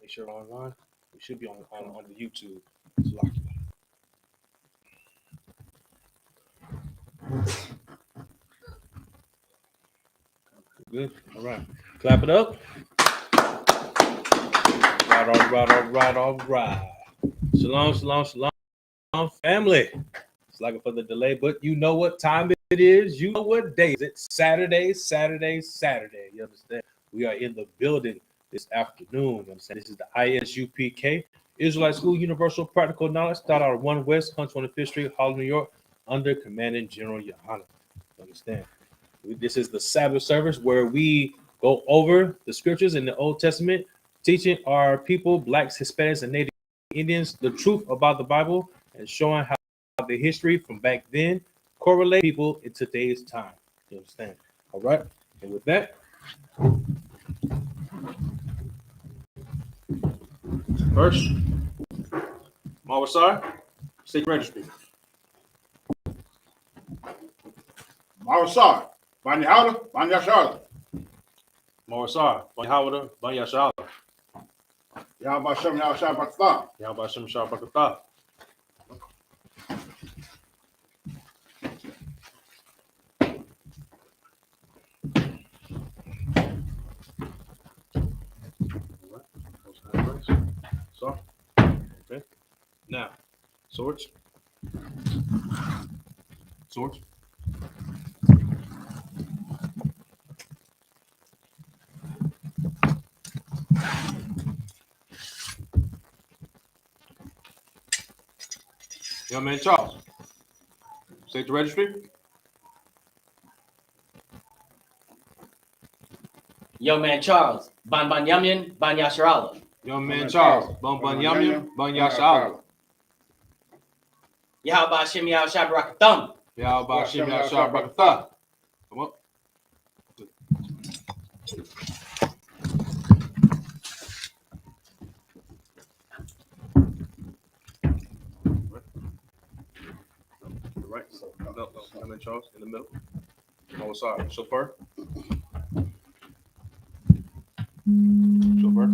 Make sure we're online. We should be on the YouTube. It's locked. Good. All right. Clap it up. All right. Shalom, shalom, shalom, family. It's like for the delay, but you know what time it is. You know what day is it? Saturday. You understand? We are in the building this afternoon. You understand? This is the Isupk, Israelite School Universal Practical Knowledge, start out of 1 West, 125th Street, Harlem, New York, under Commanding General Yohana. Understand? This is the Sabbath service where we go over the scriptures in the Old Testament, teaching our people, blacks, Hispanics, and Native Indians, the truth about the Bible and showing how the history from back then correlate people in today's time. You understand? All right. And with that, first, Mawasar, state registry. Mawasar, Banya Howder, Banya Charlotte. Mawasar, Banya Howder, Banya Charlotte. Yahweh Shem Yahweh Pakistan. Yahweh Shem Shabbat. So, okay. Now, swords. Swords. Young man Charles. State the registry. Young man Charles, Ban Ban Yamyan, Ban Yasharala. Young man Charles, Ban Ban Yamyan, Ban Yashala. Yahweh Hashem Yahweh Shabarakatham. Yahweh Hashem Yahweh Shabbat. Come up. Right. No, young man Charles in the middle. Oh, sorry. Chauffeur. Chauffeur.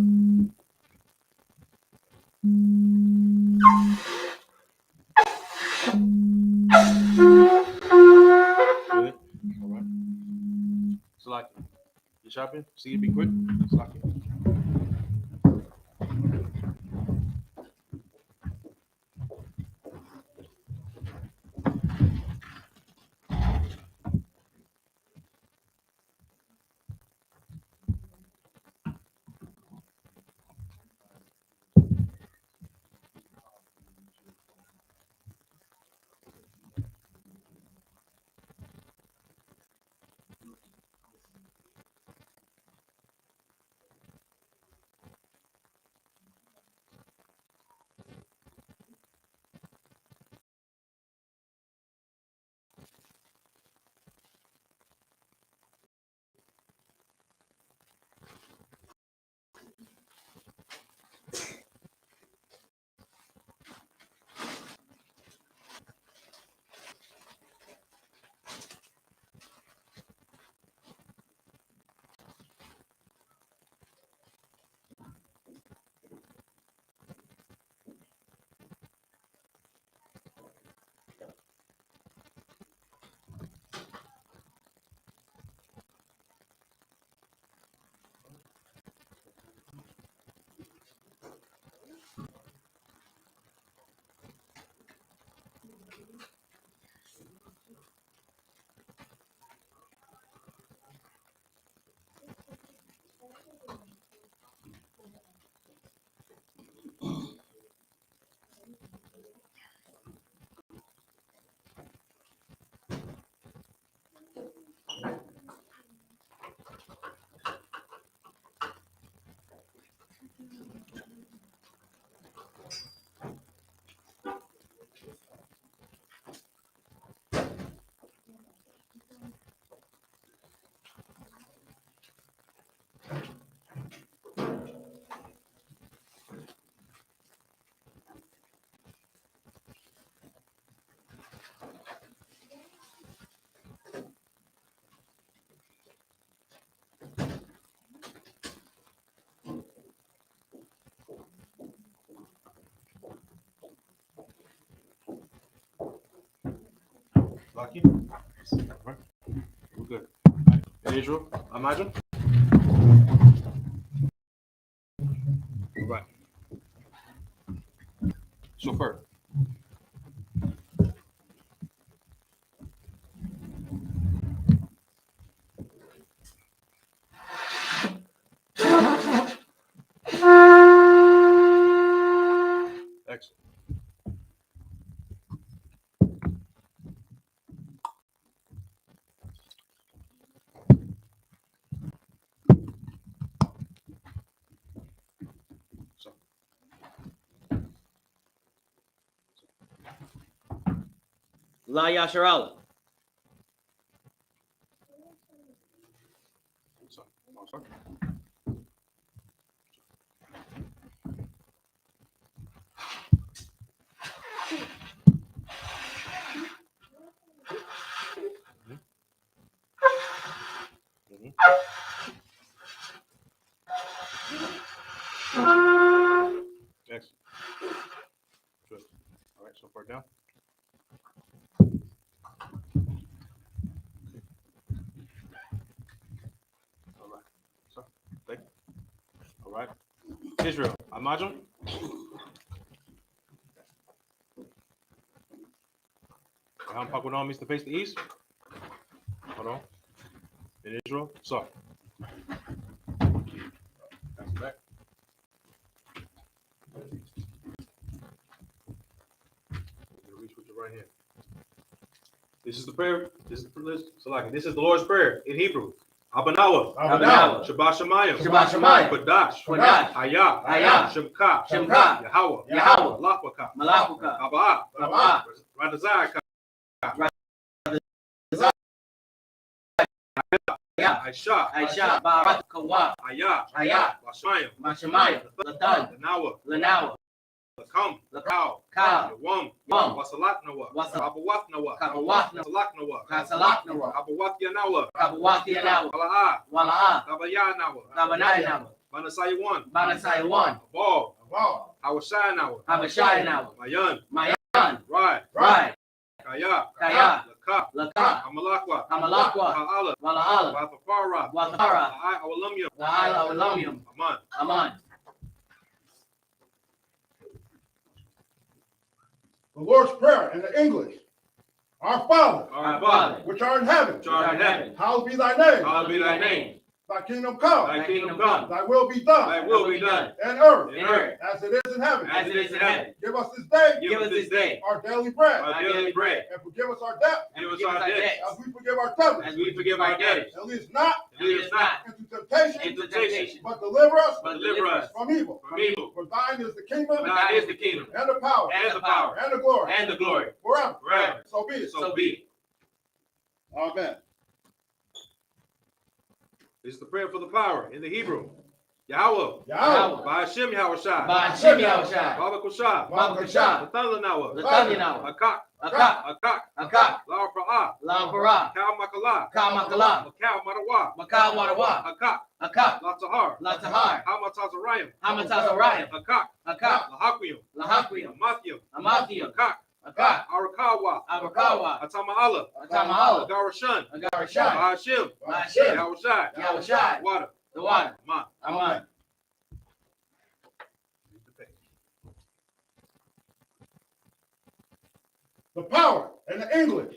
Good. All right. Slack it. You shopping? See it be quick. Slack it. Lucky. All right. We're good. All right. In Israel, imagine. All right. Chauffeur. Excellent. So, La Yasharala. so, sorry. Mhm. Excellent. Good. All right, so far down. All right. So, thank you. All right. Israel, imagine. How Pakunon means to face the east. Hold on. In Israel, so. That's back. Reach with your right hand. This is the prayer. This is the so like this is the Lord's prayer in Hebrew. Abanawa. Abanawa. Shabbat Shemayim. Shabbat Shemayim. Kodash. Kodash. Hayah. Hayah. Shemka. Shemka. Yahweh. Yahweh. Malachwaka. Malachuka. Abba. Abba. Radazai. Ya. Aisha. Aisha. Barak. Kawa. Ayah. Ayah. Washamayim. Mashamayim. Latan. Lanawa. Lanawa. Lakam. Lakau. Kal. Kal. Yawam. Yawam. Wasalat Nawa. Abawat Nawa. Kabawat Nawa. Salak Nawa. Kasalak Nawa. Abawat Yanawa. Kabawat Yanawa. Wala'a. Wala'a. Kabaya Nawa. Kabanai Nawa. Manasai 1. Banasai 1. Ball. Wow. Awashai Nawa. Habashai Nawa. Mayan. Mayan. Right. Right. Kaya. Kaya. Laka. Laka. Amalakwa. Amalakwa. Ha'ala. Wala'ala. Wathafara. Wathara. Awalamyam. La'ala. Ulamium. Aman. Aman. The Lord's Prayer in the English. Our Father, Our Father, which art in heaven, which art in heaven, hallowed be thy name. hallowed be thy name. Thy kingdom come. Thy kingdom come. Thy will be done. Thy will be done. In earth. In earth. As it is in heaven. As it is in heaven. Give us this day. Give us this day our daily bread. our daily bread. And forgive us our debt. Give us our debts. As we forgive our debtors. As we forgive our debtors. And lead us not And lead us not into temptation. into temptation. But deliver us. But deliver us from evil. from evil. For thine is the kingdom. For thine is the kingdom. And the power. And the power. And the glory. And the glory. Forever. Forever. So be it. So be it. Amen. This is the prayer for the power in the Hebrew. Yahweh. Yahweh. By Hashem Yahushai. Ba'ashem Yahushai. Baba Kushah. Babakasha. Latan Lanawa. Latanyanawa. Akak. Akak. Akak. Akak. La Pra'ah. Lampara. Kal Makala. Kamakala. Makal Marawa. Makal Warawa. Akak. Akak. La Tahar. Latahar. Hamatazarayim. Hamatazarayim. Akak. Akak. Lahakuyim. Lahakwiyam. Amathium. Amathiam. Akak. Akak. Arakawa. Abakawa. Atama'ala. Atamahala. Agarashan. Agarashai. Bahashim. Ba'ashem. Yahushai. Yahushai. Water. The water. Aman. Aman. The power in the English.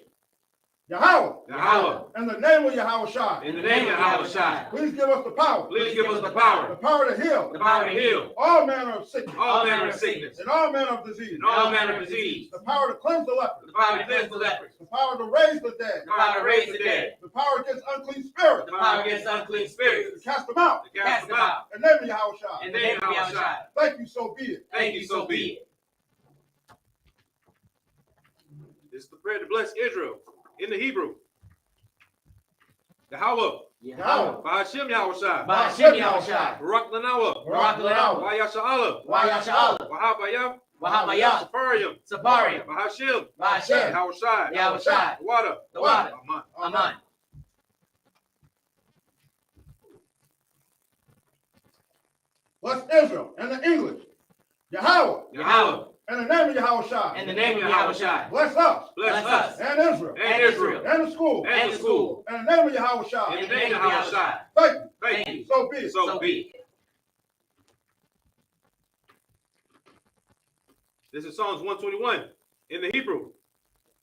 Yahweh. Yahweh. In the name of Yahweh Shai. In the name of Yahushai. Please give us the power. Please give us the The power. power to heal. The power to heal. All manner of sickness. All manner of sickness. And all manner of disease. And all manner of disease. The power to cleanse the leper. The power to cleanse the lepers. The power to raise the dead. The power to raise the dead. The power against unclean spirits. The power against unclean To spirits. cast them out. To cast them out. In the name of Yahweh Shai. In the name of Yahushai. Thank you, so be it. Thank you, so be it. This is the prayer to bless Israel in the Hebrew. Yahweh. Yahweh. Bahashim Yahushai. Ba'ashem Yahushai. Barak Lanawa. Barak Lanawa. Wayasha'ala. Wayasha'ala. Wahabayam. Wahabayah. Safarium. Saparium. Bahashim. Ba'ashem. Yahushai. Yahushai. The water. The water. Aman. Aman. Bless Israel in the English. Yahweh. Yahweh. In the name of Yahushua. In the name of Yahushua. Bless us. Bless us. And Israel. And Israel. And the school. And the school. In the name of Yahushua. In the name of Yahushua. Thank you. Thank you. So be it. So be it. This is Psalms 121 in the Hebrew.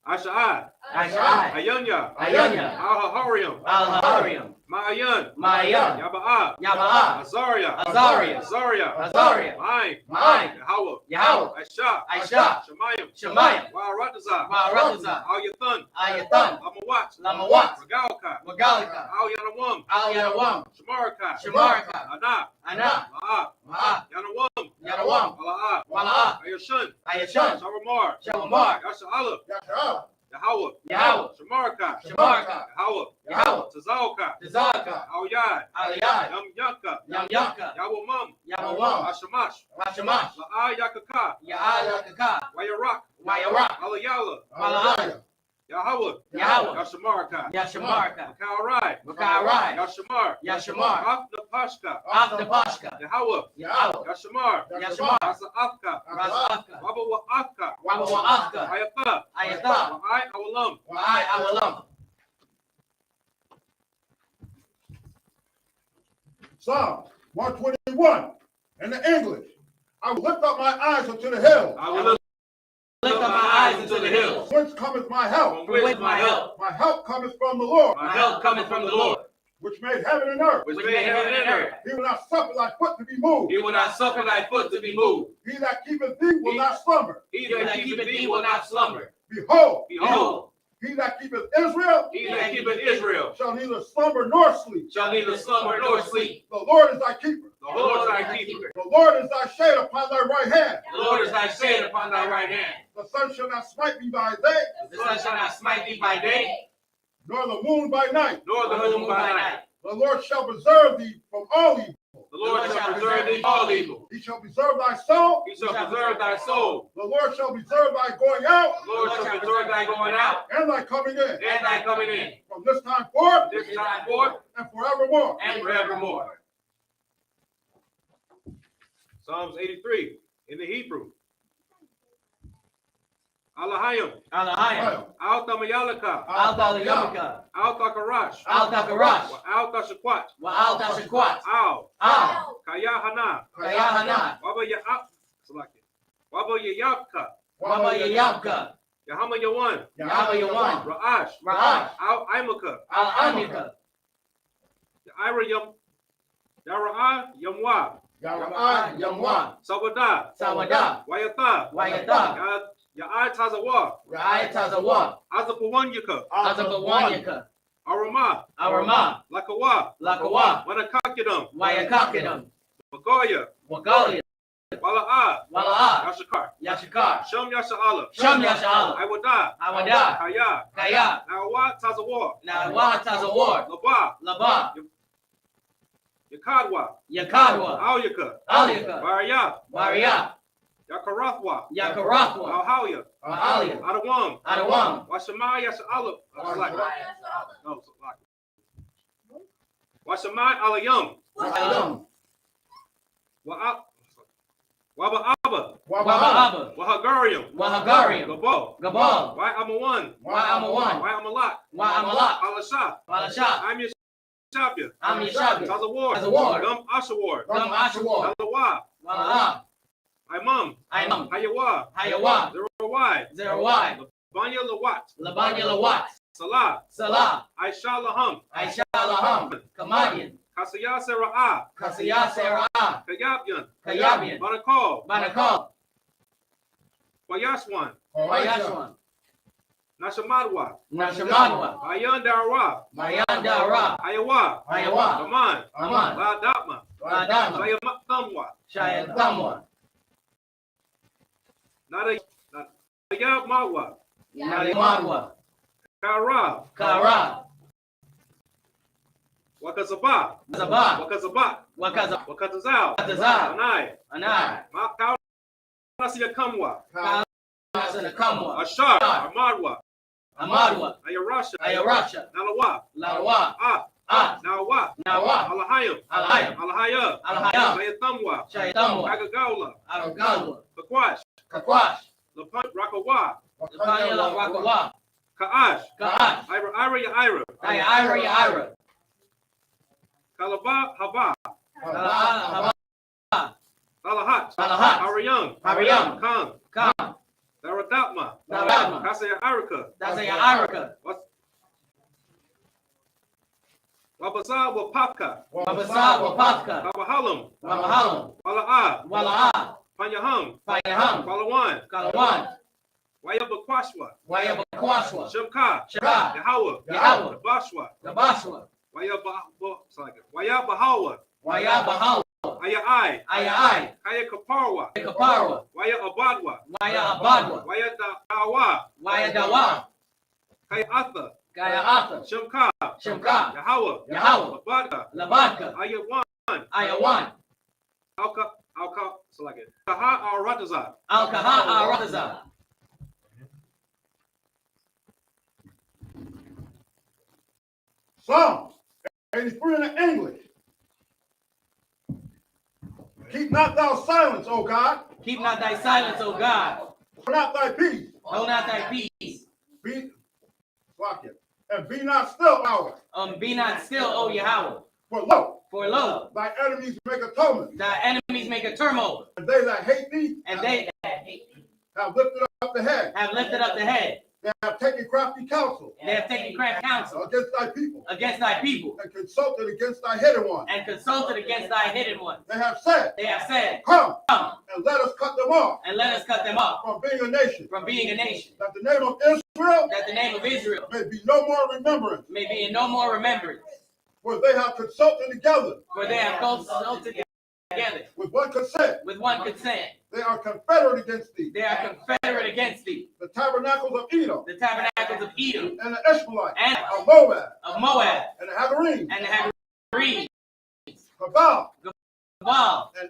Asha'ai, Ashai. Ayanya, Ayanya. Al-Haharium, Al-Haharium. Ma'ayan, Ma'ayan. Yaba'a, Yaba'a. Azaria, Azaria. Azaria, Azaria. Ma'ain, Ma'ain. Yahweh, Yahweh. Aisha, Aisha. Shemayim, Shemayim. Wa'aratazah, Ma'aratazah. Al-Yathan, Ayathan. Lamawat, Lamawat. Regalka, Wagalika. Al-Yanawam, Al-Yanawam. Shemaraka, Shemaraka. Ana, Ana. La'a, Ma'a. Yanawam, Yanawam. Wala'a, Wala'a. Ayashan, Ayashan. Shawamar, Shawamar. Yasha'allah, Yasha'allah. Yahweh, Yahweh. Shemaraka, Shemaraka. Yahweh, Yahweh. Tazalka, Tazaka. Al-Yad, Aliyah. Yam Yanka, Yam Yanka. Yahweh Mum, Yamawam. Ashamash, Rashamash. La'a Yakaka, Ya'alakaka. Wayarak, Wayarak. Alayala, Mala'aya. Yahweh, Yahweh. Yashamaraka, Yashamarka. Makarai, Makarai. Yashamar, Yashamar. Afnapashka, Afnapashka. Yahweh, Yahweh. Yashamar, Yashamar. Asa'afka, Rasafka. Wabawa'afka, Wabawa'afka. Ayatha, Ayatha. Wa'ai Awalam, Wa'ai awalam. Psalm 121 in the English. I will lift up my eyes unto the hills. I will Lift up my eyes into the hills. Whence cometh my help? From whence my help? My help cometh from the Lord, My help cometh from the Lord, which made heaven and earth. which made heaven and earth. He will not suffer thy foot to be moved. He will not suffer thy foot to be moved. He that keepeth thee will not slumber. He He that keepeth thee will not slumber. Behold, Behold, he that keepeth Israel he that keepeth Israel shall neither slumber nor sleep. Shall neither slumber nor sleep. The Lord is thy keeper. the Lord thy keeper. The Lord is thy shade upon thy right hand. The Lord is thy shade upon thy right hand. The sun shall not smite thee by day, The sun shall not smite thee by day, nor the moon by night. Nor the moon by night. The Lord shall preserve thee from all evil. The Lord shall preserve thee from all evil. He shall preserve thy soul. He shall preserve thy soul. The Lord shall preserve thy going out The Lord shall preserve thy going out and thy coming in, and thy coming in. from this time forth This time forth and forevermore. and forevermore. Psalms 83 in the Hebrew. Alahayim, Alahayim. Al-Tamayalaka, Al-Talayamaka. Al-Takarash, Al-Takarash. Al-Tashakwat, Wa'al-Tashakwat. Al, Al. Kayahana, Kayahana. Waba Ya'ap, select it. Waba Ya'apka, Wama Yayabka. Yahama Yawan, Yahama Yawan. Ra'ash, Ra'ash. Al-Imaka, Al-Amika. Ira Yam, Yara'a Yamwa, Yahweh, Yamwa. Sawada, Sawada. Wayata, Wayata. Ya'ai Tazawa, Ra'ayat Tazawa. Azapawanyaka, Azabawanyaka. Arama, Arama. Lakawa, Lakawa. Wanakakidam, Wayakakidam. Magoya, Wagalia. Wala'a, Wala'a. Yashakar, Yashakar. Sham Yasha'ala, Sham Yasha'ala. Iwada, Awada. Kaya, Kaya. Nawa Tazawa, Nawa Tazawar. Laba, Laba. Yakadwa, Yakadwa. Alyaka, Alyaka. Varya, Varia. Yakarathwa, Yakarathwa. Alhalia, Ahalia. Adawam, Adawam. Washamai Yasha'ala, no, Washamai Alayam, Alam. Waba'aba, Waba'aba. Wahagarium, Wahagarium. Gabal, Gabal. Why Amawan, Wa'amawan. Why Amalak, Wa'amalak. Alasha, Walasha. I'm Yashabya, Am Yashabya. Tazawar, Tazawar. Gum Ashawar, Gum Ashawar. Alawa, Wala'a. Imam, Imam. Hayawa, Hayawa. Zerawai, Zerawai. Banya Lawat, Labanya Lawat. Salah, Salah. Aisha Laham, Aisha Laham. Kamadian. Kasaya Sera'a, Kasiyah Sera'ah. Kayabyan, Kayabian. Banakal, Banakal. Wayashwan, Wayashwan. Nashamadwa, Nashamadwa. Ayan Dara, Mayandara. Ayawa, Ayawa. Aman, Aman. Ladapma, Radama. Sayamat Thamwa, Shayatamwa. Nayab Mawa, Nalimadwa. Kara, Kara. Wakazaba, Zaba. Wakazaba, Wakaza. Wakazal, Wakazal. Anai, Anai. Makaunasia Kamwa, Kasana Kamwa. Ashar, Amadwa, Amadwa. Ayarasha, Ayarasha. Nalawa, Lawa. Nawa, Nawa, Alahayim, Alahayim, Alahaya, Alahaya, Shayatamwa, Shayatamwa, Agagaula, Agagalwa, Kakwash, Kakwash, Lapan Rakawa, Lapanya Rakawa, Kaash, Kaash, Ira, Ya Ira, Ira, Kalaba, Haba, Haba, Alahat, Alahat, Arayang, Arayang, Khan, Khan, Daratma, Daratma, Kasaya Arika, Irika, Wabasa, Wapapka, Wabasa, Wapapka, Kabahalam, Wamahalam, Wala'a, Panyaham, Panyaham, Panyaham, Palawan, Kalawan, Wayabakwashwa, Wayabakwashwa, Shemka, Shaka, Yahweh, Yahweh, Bashwa, Gabashwa, Wayabahawa, Wayabahawa, Ayai, Ayai, Kaya Kaparwa, Kaparwa, Waya Abadwa, Waya Abadwa, Waya Dawa, Waya Dawa, Kaya Atha, Kaya Atha, Shemka, Shemka, Yahweh, Yahweh, Abadka, Labadka, Ayawan, Ayawan, Alka, Kaha Arataza, Al-Kaha Al-Rataza, Psalms 83 in the English. Keep not thou silence, O God. keep not thy silence, O God, Hold not thy peace. hold not thy peace, Be, and be not still hour. be not still, O Yahweh, For lo, for lo, thy enemies make atonement, thy enemies make a turmoil, and they that hate thee and they that hate thee have lifted up the head. have lifted up the head, They have taken crafty counsel they have taken craft counsel against thy people, against thy people, and consulted against thy hidden one. and consulted against thy hidden ones. They have said, They have said, Come, come, and let us cut them off and let us cut them off from being a nation, from being a nation, that the name of Israel that the name of Israel may be no more remembrance. may be in no more remembrance, For they have consulted together for they have consulted together with one consent. with one consent. They are confederate against thee. They are confederate against thee, The tabernacles of Edom, the tabernacles of Edom, and the Ishmaelites, and of Moab, of Moab, and the Hagarenes, and the Hagarenes, Gabal, Baal, and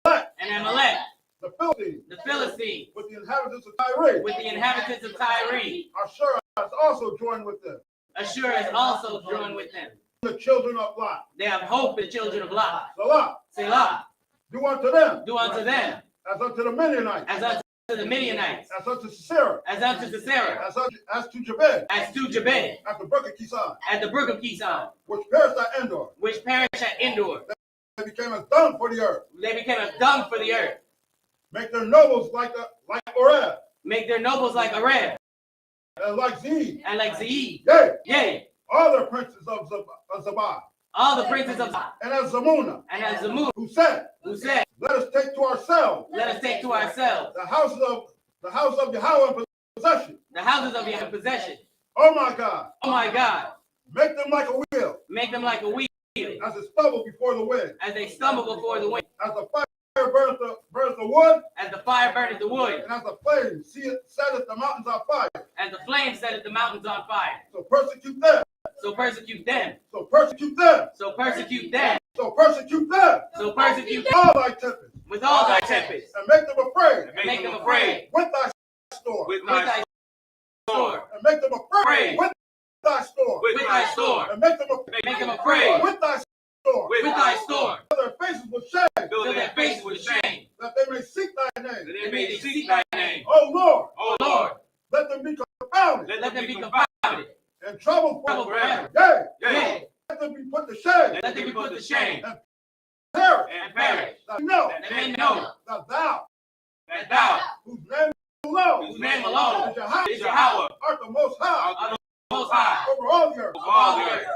Amalek, and Amalek, the Philistines, the Philistines, with the inhabitants of Tyre. with the inhabitants of Tyre. Ashur has also joined with them. Ashur is also joined with them. The children of Lot. They have hope, the children of Lot. Salah, Selah, do unto them do unto them as unto the Midianites, as unto the Midianites, as unto Sisera, as unto Sisera, as to Jabez, as to Jabez, at the brook of Kison, at the brook of Kison, which perished at Endor. which perished at Endor. They became as dung for the earth. They became a dung for the earth. Make their nobles like Oreb, Make their nobles like Arab, and like Zeeb. and like Zeeb. Yea, Yea, all the princes of Zabah, all the princes of and as Zamuna, and as Zamud, who said, who said, Let us take to ourselves let us take to ourselves the house of Yahweh in possession. the houses of your possession. Oh my God, Oh my God, make them like a wheel, make them like a wheel, as it stumble before the wind, as they stumble before the wind, as the fire burns the wood, as the fire burneth the wood, and as the flame setteth the mountains on fire. as the flame setteth the mountains on fire. So persecute them. So persecute them. So persecute them. So persecute them. So persecute them. So persecute them All thy tempests, with all thy tempests, and make them afraid and make them afraid with thy storm, with with thy sword, and make them afraid with thy storm, with thy sword, and make them make them afraid with thy storm, with thy sword, till their faces with shame, fill their faces with shame, that they may seek thy name. that and may they seek thy name. O Lord, Oh Lord, let them be confounded let them be confounded, and troubled troubled forever. forever. Yea, Yea, let them be put to shame let them be put to shame perish. and perish, That know that they know that thou, that thou, whose name alone whose name alone is Yahweh, is Yahweh, art the most high art the most high over all the earth. of all the earth.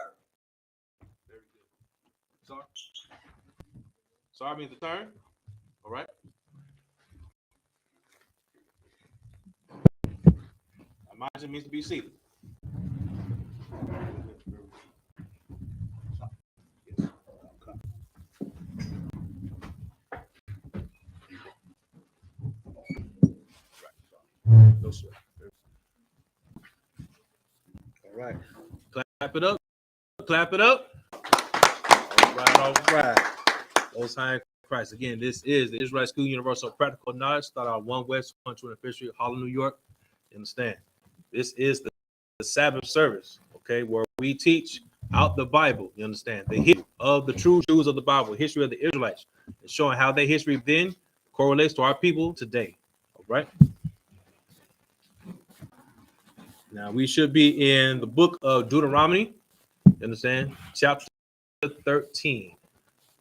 Very good. Sorry. Sorry means the turn. All right. Imagine means to be seated. No sweat. All right. Clap it up. Clap it up. All right, all right. Most High in Christ. Again, this is the Israelite School Universal Practical Knowledge. Start out 1 West 125th Street, Harlem, New York. You understand? This is the Sabbath service, okay, where we teach out the Bible. You understand? The history of the true truths of the Bible, history of the Israelites, and showing how their history then correlates to our people today. All right. Now we should be in the book of Deuteronomy. You understand? Chapter 13.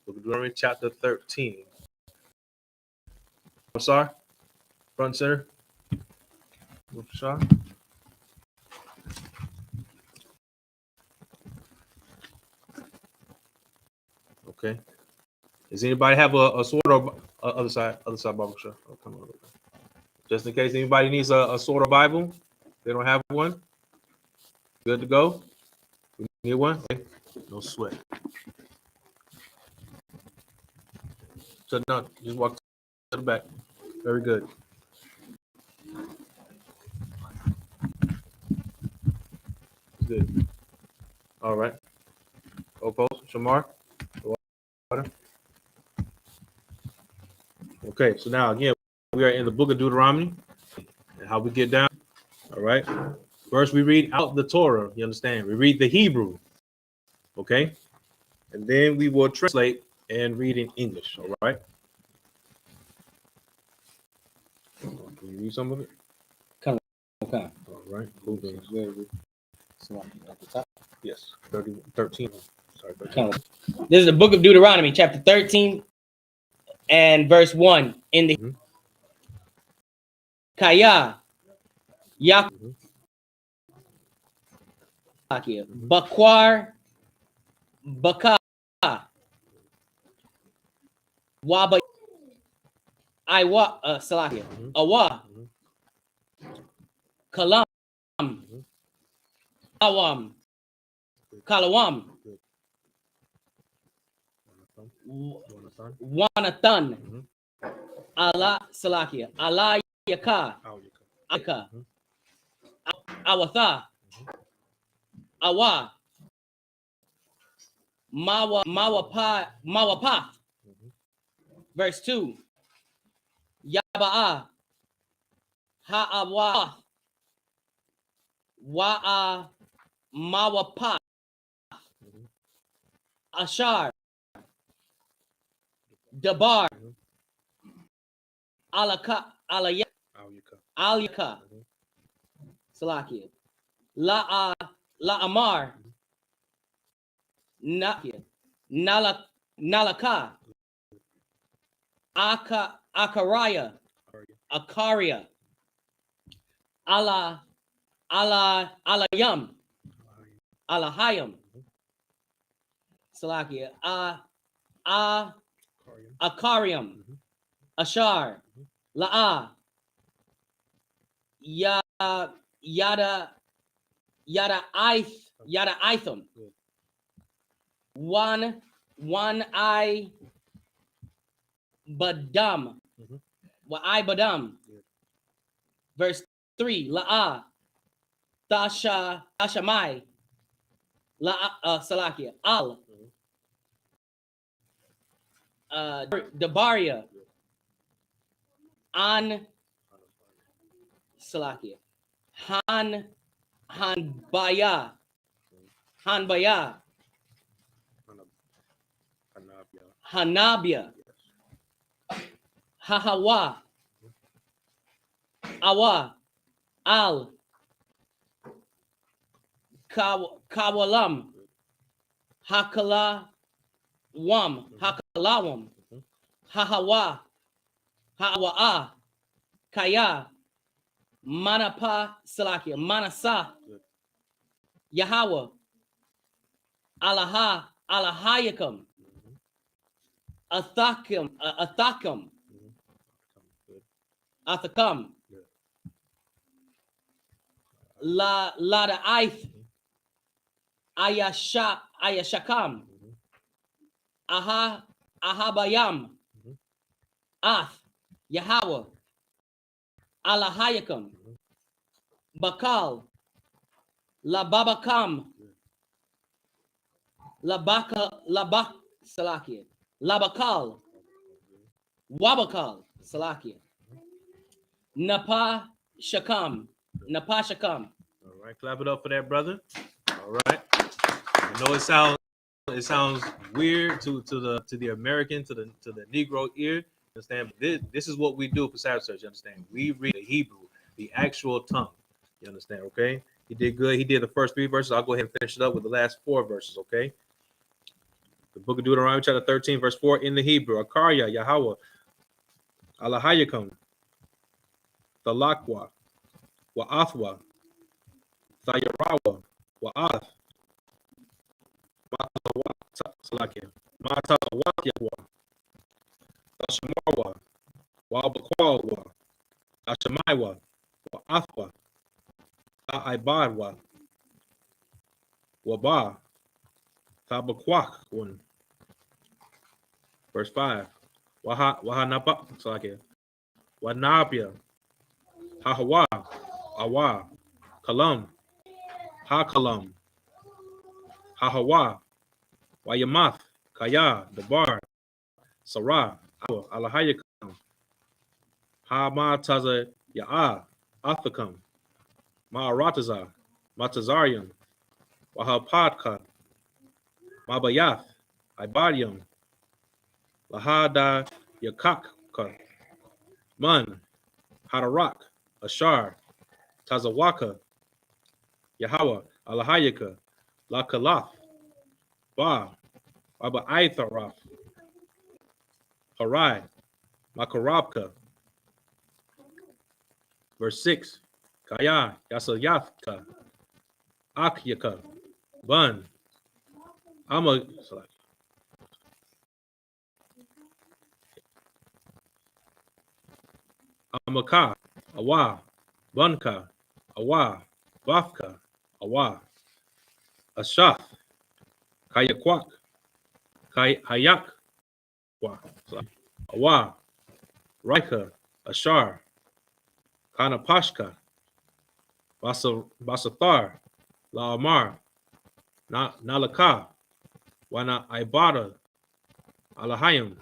Book of Deuteronomy, chapter 13. I'm sorry. Front center. Sorry. Okay. Does anybody have a sword or other side Bible? Sure. Oh, come on. Just in case anybody needs a sword or Bible, they don't have one. Good to go. We need one. Okay. No sweat. So no, just walk to the back. Very good. Good. All right. Opal, Shamar. Water. Okay, so now again, we are in the book of Deuteronomy. And how we get down. All right. First, we read out the Torah. You understand? We read the Hebrew. Okay. And then we will translate and read in English. All right. Can you read some of it? Okay. All right. Cool. So at the top. Yes. 13. Sorry. 13. This is the book of Deuteronomy, chapter 13 and verse 1. In the Kaya Yak Bakwar Baka Waba Iwa Salakia Awa Kalam Awam Kalawam Wanathan Allah Salakia Allah Yaka Aka Awatha Awa Mawapath. Verse 2. Yaba'a Ha'awath Wa'a Mawapath Ashar Dabar Alaka Alyaka Salakia La'amar Nakia Nalaka Akaraya Akaria Alayam Alahayam Salakia Akarium Ashar La'a Yada Itham one eye Badam wa I Badam. Verse 3. La'a Tashamai La'a Salakia Al Dabaria An Salakia Hanbaya Hanabia Hahawa Awa Al Kawalam Hakalawam Hahawa Hawa'a Kaya Manapa Salakia Manasa Yahweh Alahayakam Athakam Athakam La da Aith Ayashakam Ahabayam Ath Yahweh Alahayakam Bakal Lababakam Labak Salakia Labakal Wabakal Salakia Napa Shakam. All right, clap it up for that, brother. All right. know it sounds weird to the American, to the Negro ear. Understand? This is what we do for Sabbath church. You understand? We read the Hebrew, the actual tongue. You understand? Okay. He did good. He did the first 3 verses. I'll go ahead and finish it up with the last 4 verses. Okay. The book of Deuteronomy, chapter 13, verse 4 in the Hebrew. Akarya, Yahweh, Alahayakam, Thalakwa, Wa'athwa, Thayarawa, Wa'ath, Salakia, Matawakyawa, Tashamarwa, Wa'abakwawa, Tashamaiwa, Wa'athwa, Ta'ibadwa, Waba, Tabakwak, one. Verse 5. Wahanapa, Salakia, Wanabia, Hahawa, Awa, Kalam, Ha-Kalam, Hahawa, Wayamath, Kaya, Dabar, Sarah, Alahayakam, Ha-Ma-Taza, Ya'a, Athakam, Ma'arataza, Matazarium, Wahapadka, Mabayath, Ibadium, Lahada, Yakakka, Man, Hadarak, Ashar, Tazawaka, Yahweh, Alahayaka, Lakalath, Ba, Baba Aitharaf, Harai, Makarabka. Verse 6. Kaya, Yasayafka, Akyaka, Bun, Amaka, Awa, Bunka, Awa, Bafka, Awa, Ashaf, Kayakwak, Hayak, Awa, Raika, Ashar, Kanapashka, Basathar, Laamar, Nalaka, Wana Ibada, Alahayim,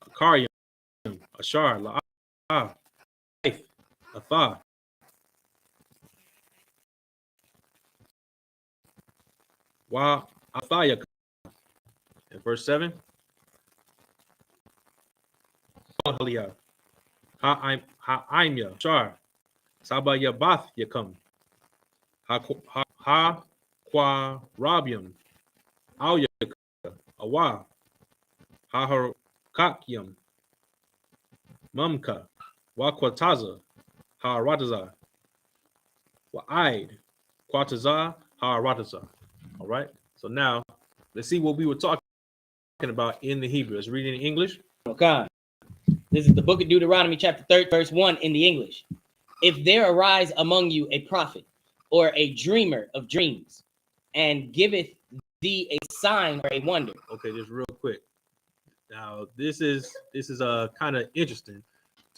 Akarium, Ashar, La'a, Atha, Wa Athayaka. In verse 7, Halia, Ha'imya, Shar, Sabayabath Yakam, Ha Qua Rabium, Awyaka, Awa, Haharkakyam, Mumka, Wakwataza, Harataza, Wa'id, Quataza, Harataza. All right. So now let's see what we were talking about in the Hebrew. Let's read it in English. Okay. This is the book of Deuteronomy, chapter 30, verse 1 in the English. If there arise among you a prophet or a dreamer of dreams, and giveth thee a sign or a wonder. Okay, just real quick. Now, this is kind of interesting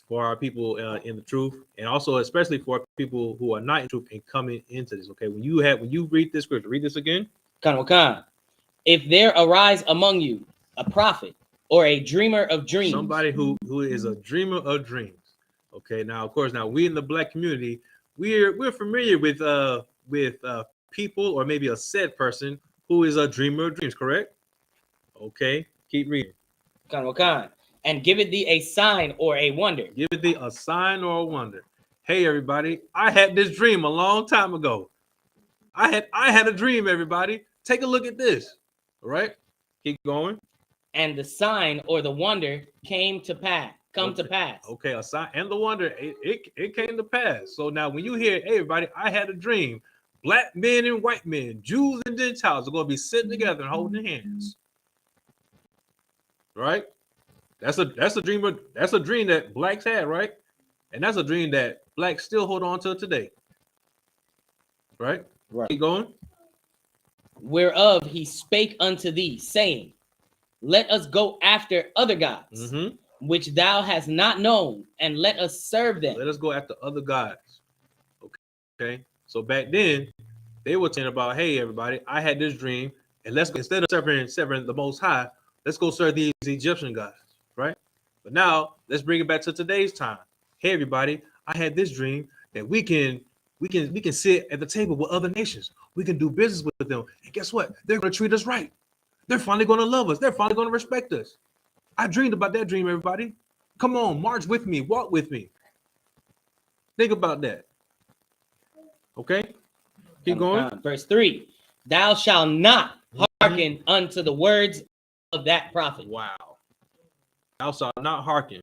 for our people in the truth, and also especially for people who are not in truth and coming into this. Okay, when you read this scripture, read this again. If there arise among you a prophet or a dreamer of dreams, somebody who is a dreamer of dreams. Okay, now of course, now we in the Black community, we're familiar with people or maybe a said person who is a dreamer of dreams. Correct? Okay, keep reading. And give it thee a sign or a wonder. Give it thee a sign or a wonder. Hey, everybody, I had this dream a long time ago. I had a dream, everybody. Take a look at this. All right, keep going. And the sign or the wonder came to pass. To pass. Okay, a sign and the wonder, it came to pass. So now when you hear, hey, everybody, I had a dream. Black men and white men, Jews and Gentiles are going to be sitting together and holding hands. Right? That's a dream that blacks had, right? And that's a dream that blacks still hold on to today. Right? Keep going. Whereof he spake unto thee, saying, let us go after other gods, which thou hast not known, and let us serve them. Let us go after other gods. Okay. So back then, they were saying about, hey, everybody, I had this dream, and let's instead of serving the Most High, let's go serve these Egyptian gods, right? But now let's bring it back to today's time. Hey, everybody, I had this dream that we can We can sit at the table with other nations. We can do business with them. And guess what? They're going to treat us right. They're finally going to love us. They're finally going to respect us. I dreamed about that dream, everybody. Come on, march with me, walk with me. Think about that. Okay? Keep going. Verse 3. Thou shalt not hearken unto the words of that prophet. Wow. Thou shalt not hearken.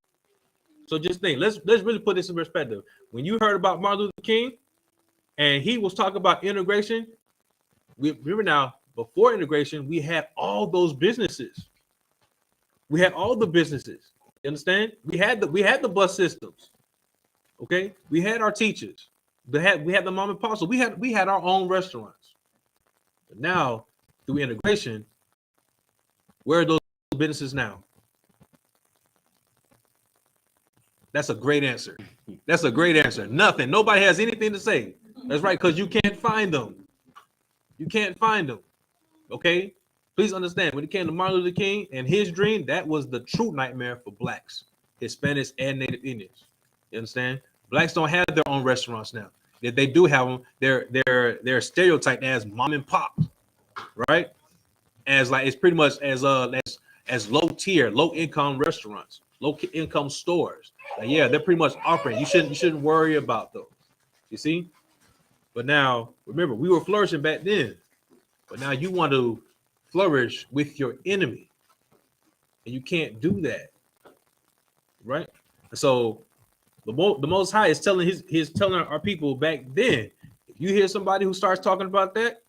So just think, let's really put this in perspective. When you heard about Martin Luther King and he was talking about integration, we remember now, before integration, we had all those businesses. We had all the businesses. You understand? We had the bus systems. Okay, we had our teachers. We had the mom and pop. So we had our own restaurants. But now, through integration, where are those businesses now? That's a great answer. That's a great answer. Nothing. Nobody has anything to say. That's right, because you can't find them. You can't find them. Okay? Please understand, when it came to Martin Luther King and his dream, that was the true nightmare for blacks, Hispanics, and Native Indians. You understand? Blacks don't have their own restaurants now. If they do have them, they're stereotyped as mom and pop, right? As like it's pretty much as low tier, low income restaurants, low income stores. Like, yeah, they're pretty much operating. You shouldn't worry about those. You see? But now remember, we were flourishing back then. But now you want to flourish with your enemy, and you can't do that, right? So the Most High is telling telling our people back then. If you hear somebody who starts talking about that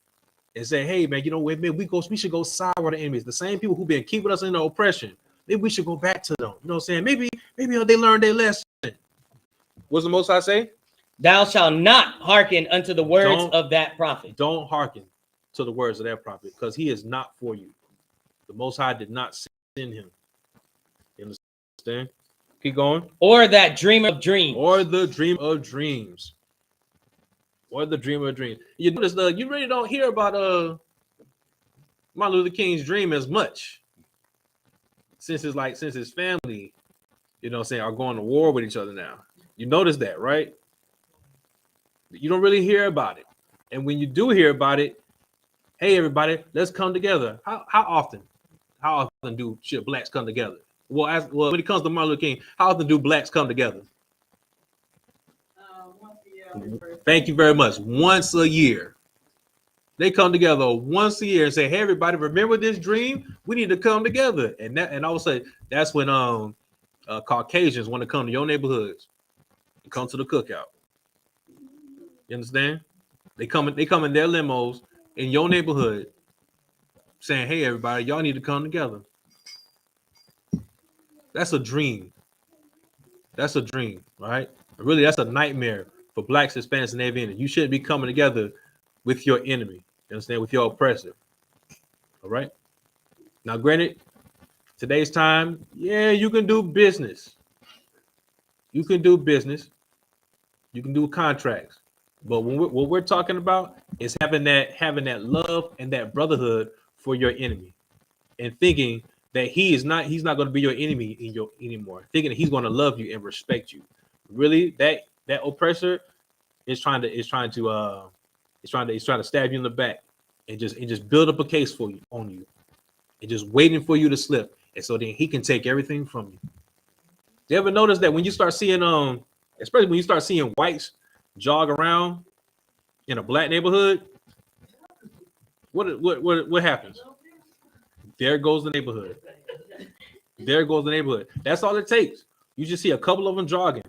and say, "Hey, man, you know, we should go side with the enemies, the same people who've been keeping us in the oppression. Maybe we should go back to them." You know what I'm saying? Maybe they learned their lesson. What's the Most High say? Thou shalt not hearken unto the words of that prophet. Don't hearken to the words of that prophet, because he is not for you. The Most High did not send him. You understand? Keep going. Or that dream of dreams. Or the dream of dreams. Or the dream of dreams. You notice you really don't hear about Martin Luther King's dream as much. Since his family, you know what I'm saying, are going to war with each other now. You notice that, right? You don't really hear about it. And when you do hear about it, hey, everybody, let's come together. How often do blacks come together? Well, when it comes to Martin Luther King, how often do blacks come together? Once a year. Thank you very much. Once a year. They come together once a year and say, hey, everybody, remember this dream? We need to come together. And I would say that's when Caucasians want to come to your neighborhoods and come to the cookout. You understand? They come in their limos in your neighborhood saying, hey, everybody, y'all need to come together. That's a dream. That's a dream, right? Really, that's a nightmare for blacks, Hispanics, and Native Indians. You shouldn't be coming together with your enemy. You understand? With your oppressor. All right? Now, granted, today's time, yeah, you can do business. You can do business. You can do contracts. But what we're talking about is having that love and that brotherhood for your enemy, and thinking that he's not going to be your enemy anymore. Thinking that he's going to love you and respect you. Really, that oppressor is trying to stab you in the back and just build up a case for you on you, and just waiting for you to slip, and so then he can take everything from you. You ever notice that when you start seeing especially when you start seeing whites jog around in a black neighborhood, what happens? There goes the neighborhood. There goes the neighborhood. That's all it takes. You just see a couple of them jogging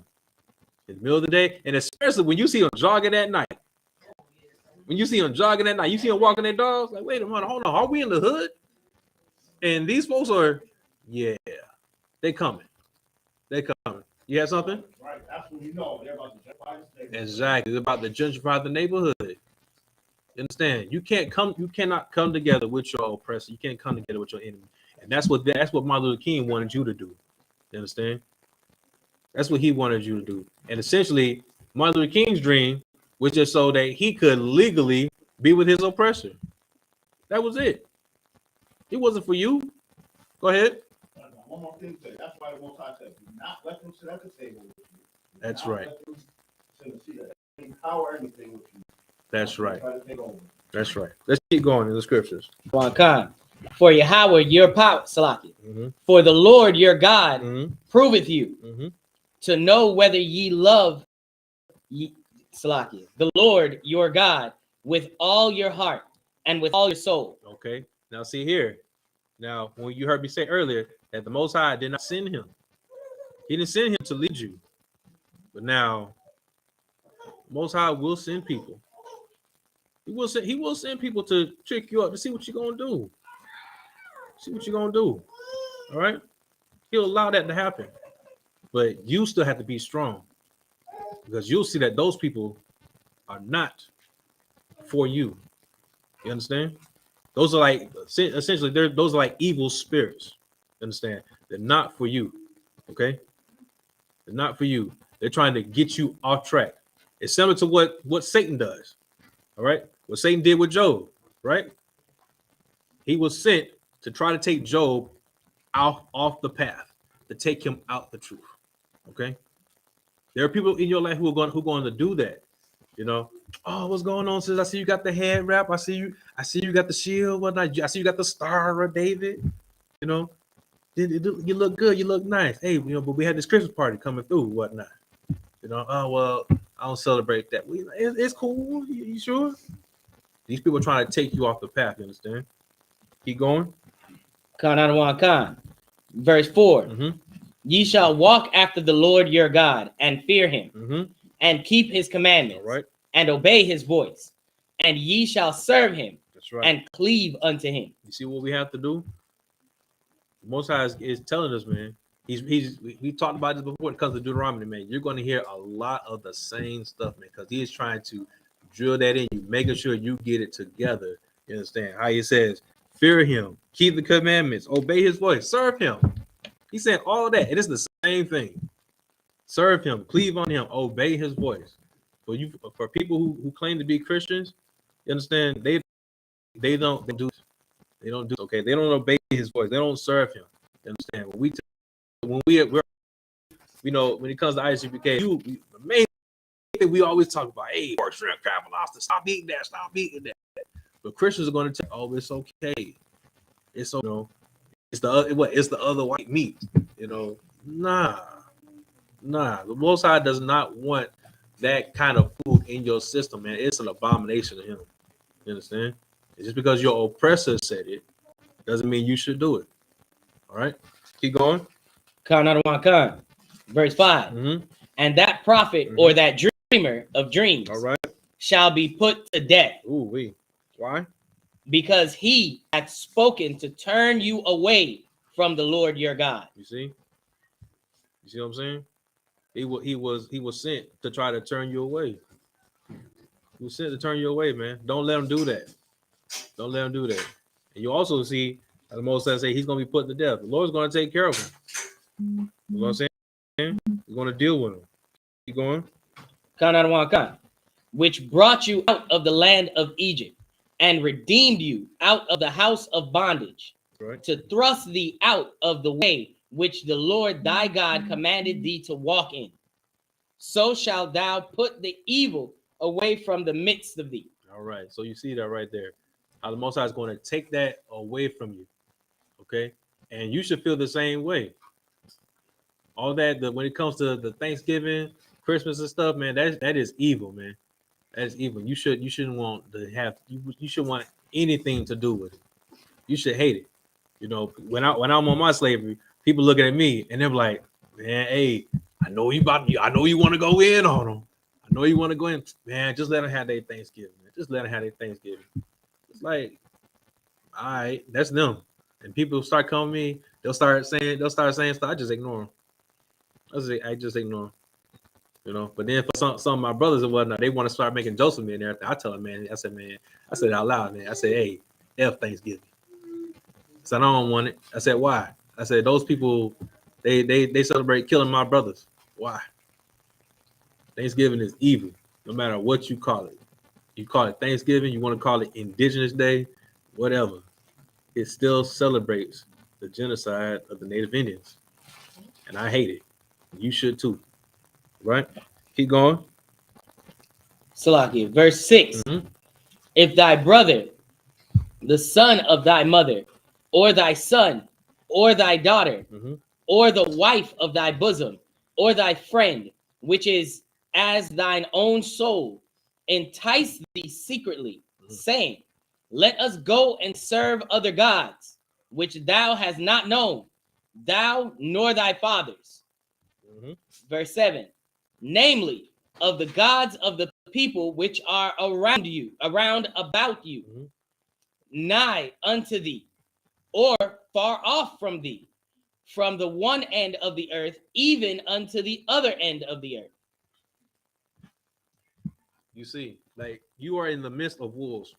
in the middle of the day, and especially when you see them jogging at night. When you see them jogging at night, you see them walking their dogs. Like, wait a minute, hold on, are we in the hood? And these folks are, yeah, they coming. They coming. You have something? Right, that's when you know they're about to gentrify the state. Exactly. They're about to gentrify the neighborhood. You understand? You cannot come together with your oppressor. You can't come together with your enemy. And that's what Martin Luther King wanted you to do. You understand? That's what he wanted you to do. And essentially, Martin Luther King's dream was just so that he could legally be with his oppressor. That was it. It wasn't for you. Go ahead. One more thing to say. That's why the Most High said, do not let them sit at the table with you. That's right. Let them sit at the table. power anything with you. That's right. Try to take over. That's right. Let's keep going in the scriptures. For Yahweh your power, Salaki. Mm-hmm. For the Lord your God Mm-hmm. proveth you Mm-hmm. to know whether ye love ye, Salaki, the Lord your God with all your heart and with all your soul. Okay. Now see here. Now, when you heard me say earlier that the Most High did not send him, he didn't send him to lead you. But now, Most High will send people. He will send people to trick you up to see what you're gonna do. See what you're gonna do. All right. He'll allow that to happen. But you still have to be strong. Because you'll see that those people are not for you. You understand? Those are like essentially those are like evil spirits. Understand? They're not for you. Okay? They're not for you. They're trying to get you off track. It's similar to what Satan does. All right? What Satan did with Job, right? He was sent to try to take Job off the path, to take him out the truth. Okay? There are people in your life who are going to do that. You know, oh, what's going on, sis? I see you got the head wrap. I see you got the shield, whatnot. I see you got the star of David. You know, you look good, you look nice. Hey, you know, but we had this Christmas party coming through, whatnot. You know, oh well, I don't celebrate that. It's cool. You sure? These people are trying to take you off the path. You understand? Keep going. Verse 4. Mm-hmm. Ye shall walk after the Lord your God and fear him Mm-hmm. and keep his commandments. All right. And obey his voice, and ye shall serve him. That's right. And cleave unto him. You see what we have to do? The Most High is telling us, man. We talked about this before when it comes to Deuteronomy, man. You're going to hear a lot of the same stuff, man, because he is trying to drill that in you, making sure you get it together. You understand how he says, fear him, keep the commandments, obey his voice, serve him. He said all of that. It is the same thing. Serve him, cleave on him, obey his voice. For people who claim to be Christians, you understand, they don't do okay. They don't obey his voice. They don't serve him. You understand? We're you know, when it comes to Isupk, the main thing we always talk about, hey, pork, shrimp, crab, lobster, stop eating that. But Christians are going to tell, oh, it's okay. It's, you know, it's the other white meat. You know, nah. The Most High does not want that kind of food in your system, man. It's an abomination to him. You understand? It's just because your oppressor said it doesn't mean you should do it. All right, keep going. Verse 5. Mm-hmm. And that prophet or that dreamer of dreams, all right, shall be put to death. Ooh, wait. Why? Because he hath spoken to turn you away from the Lord your God. You see what I'm saying? He was sent to try to turn you away. He was sent to turn you away, man. Don't let him do that. Don't let him do that. And you also see, as the Most High say, he's going to be put to death. The Lord's going to take care of him. You know what I'm saying? He's going to deal with him. Keep going. Which brought you out of the land of Egypt and redeemed you out of the house of bondage, right, to thrust thee out of the way which the Lord thy God commanded thee to walk in. So shalt thou put the evil away from the midst of thee. All right. So you see that right there. How the Most High is going to take that away from you. Okay. And you should feel the same way. All that, when it comes to the Thanksgiving, Christmas and stuff, man, that is evil, man. That is evil. You shouldn't want to have, you should want anything to do with it. You should hate it. You know, when I'm on my slavery, people looking at me and they're like, man, hey, I know you want to go in on them. I know you want to go in. Man, just let them have their Thanksgiving. Man. Just let them have their Thanksgiving. It's like, all right, that's them. And people start coming to me, they'll start saying stuff. I just ignore them. I just ignore them. You know, but then for some of my brothers and whatnot, they want to start making jokes with me and everything. I tell them, man, I said it out loud, man. I said, hey, F Thanksgiving. I said, I don't want it. I said, why? I said, those people, they celebrate killing my brothers. Why? Thanksgiving is evil, no matter what you call it. You call it Thanksgiving, you want to call it Indigenous Day, whatever. It still celebrates the genocide of the Native Indians. And I hate it. You should too. Right? Keep going. Salakia. Verse 6. Mhm. If thy brother, the son of thy mother, or thy son, or thy daughter, Mhm. or the wife of thy bosom, or thy friend, which is as thine own soul, entice thee secretly, saying, let us go and serve other gods, which thou hast not known, thou nor thy fathers. Mhm. Verse 7. Namely, of the gods of the people which are around you, around about you, Mhm. nigh unto thee, or far off from thee, from the one end of the earth, even unto the other end of the earth. You see, like you are in the midst of wolves.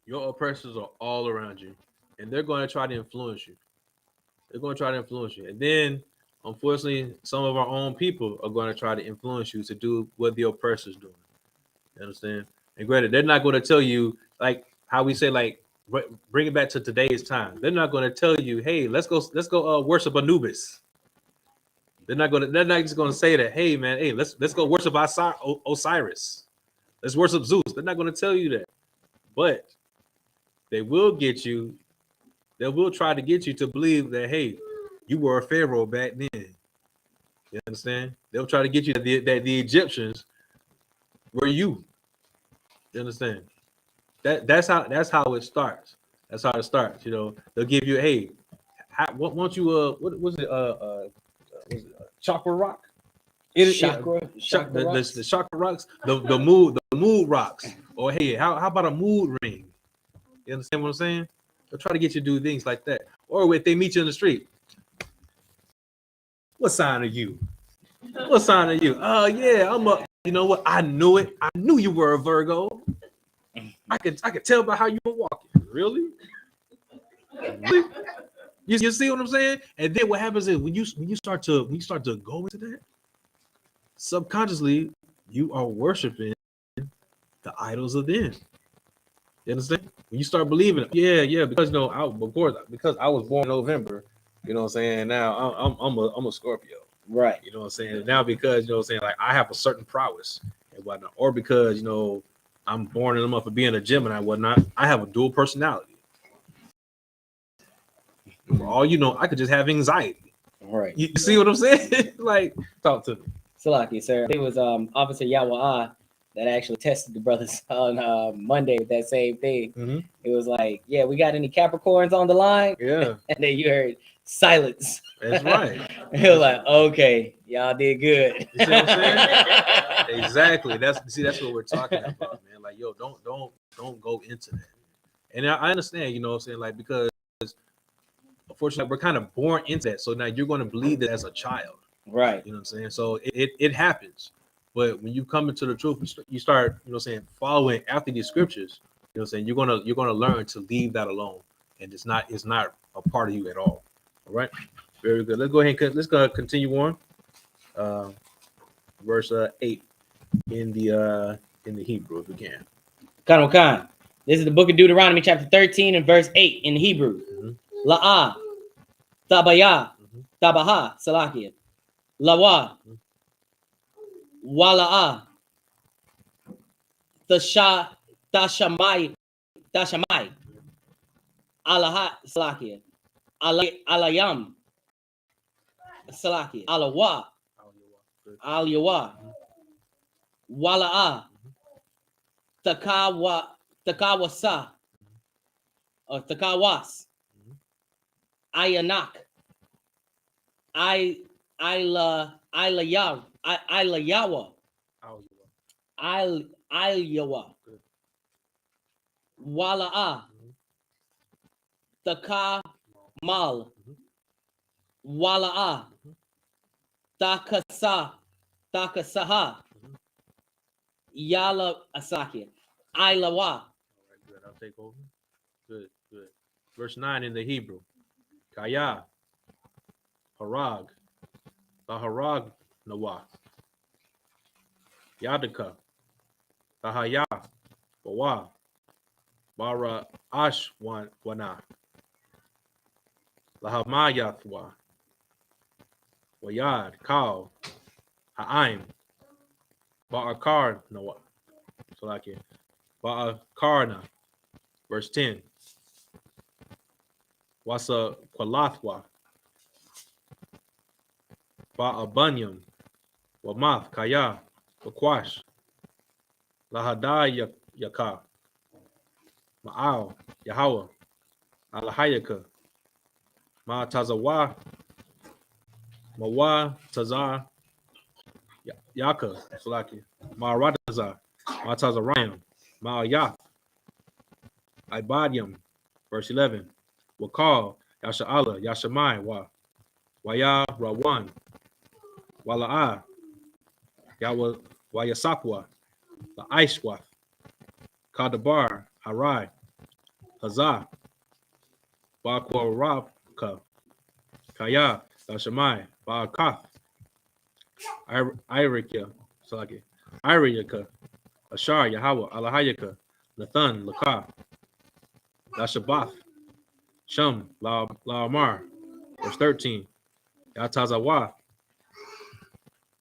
Your oppressors are all around you, and they're going to try to influence you. They're going to try to influence you, and then, unfortunately, some of our own people are going to try to influence you to do what the oppressor's doing. You understand? And granted, they're not going to tell you like how we say like bring it back to today's time. They're not going to tell you, hey, let's go worship Anubis. They're not just going to say that, hey man, hey, let's go worship Osiris. Let's worship Zeus. They're not going to tell you that, but they will get you. They will try to get you to believe that, hey, you were a pharaoh back then. You understand? They'll try to get you that the Egyptians were you. You understand? That's how it starts. That's how it starts. You know, they'll give you, hey, what won't you what was it chakra rock? Chakra rocks. The chakra rocks, the mood rocks. Or hey, how about a mood ring? You understand what I'm saying? They'll try to get you to do things like that. Or if they meet you in the street, what sign are you? What sign are you? Yeah, I'm a. You know what? I knew it. I knew you were a Virgo. I could tell by how you were walking. Really? Really? You see what I'm saying? And then what happens is when you start to go into that, subconsciously you are worshiping the idols of them. You understand? When you start believing, yeah, because of course, because I was born in November. You know what I'm saying? Now I'm a Scorpio. Right. You know what I'm saying? Now because you know what I'm saying, like I have a certain prowess and whatnot, or because I'm born in the month of being a Gemini and whatnot, I have a dual personality. For all you know, I could just have anxiety. Right. You see what I'm saying? Like, talk to me. Salaki, sir. It was Officer Yawa'a that actually tested the brothers on Monday with that same thing. Mm-hmm. It was like, yeah, we got any Capricorns on the line? Yeah, And then you heard silence. that's right. It was like, okay, y'all did good. You see what I'm saying? Exactly. That's what we're talking about, man. Like, yo, don't go into that. And I understand, you know what I'm saying, like because unfortunately we're kind of born into that. So now you're going to believe that as a child. Right. You know what I'm saying? So it happens. But when you come into the truth, you start, you know what I'm saying, following after these scriptures, you know what I'm saying, you're gonna learn to leave that alone. And it's not a part of you at all. All right. Very good. Let's go ahead and let's go continue on. Verse 8 in the Hebrew, if we can. Khan. This is the book of Deuteronomy, chapter 13 and verse 8 in Hebrew. Mm-hmm. La'ah, Tabaya, Mm-hmm. Tabaha, Salakia. Lawa, Wala'ah, Tashamai, Alaha, Salakia. Alayam, Salakia. Alawa, Alyawa, Wala'ah, Takawasa, or Takawas, Ayanak, Ilayawa, Ilyawa, Wala'ah, Takamal, Wala'ah, Takasaha, Yala Asaki, Ilawa. All right, good. I'll take over. Good. Verse 9 in the Hebrew. Kaya, Harag, Baharag Nawa, Yadaka, Bahaya, Bawa, Bara Ashwana, Lahamayathwa, Wayad, Kal, Ha'aim, Ba'akar Nawa, Salakia. Karna, verse 10. Wasa Kwalathwa. Ba'abanyam. Wamath Kaya. Wakwash. Lahada Yaka. Ma'al. Yahweh. Alahayaka. Ma Tazawa. Mawa Tazar. Yaka. Salaki. Ma Radazar. Ma Tazarayam. Ma Yath. Ibadium. Verse 11. Wakal. Yasha'ala. Yashamai. Waya Rawan. Wala'a. Yawa Wayasapwa. La Aishwath. Kadabar. Harai. Hazah. Bakwarabka. Kaya. Yashamai. Ba'akath. Irika. Salaki. Irika. Ashar. Yahweh. Alahayaka. Nathan. Laka. Lashabath. Shum. La Amar. Verse 13. Yatazawa.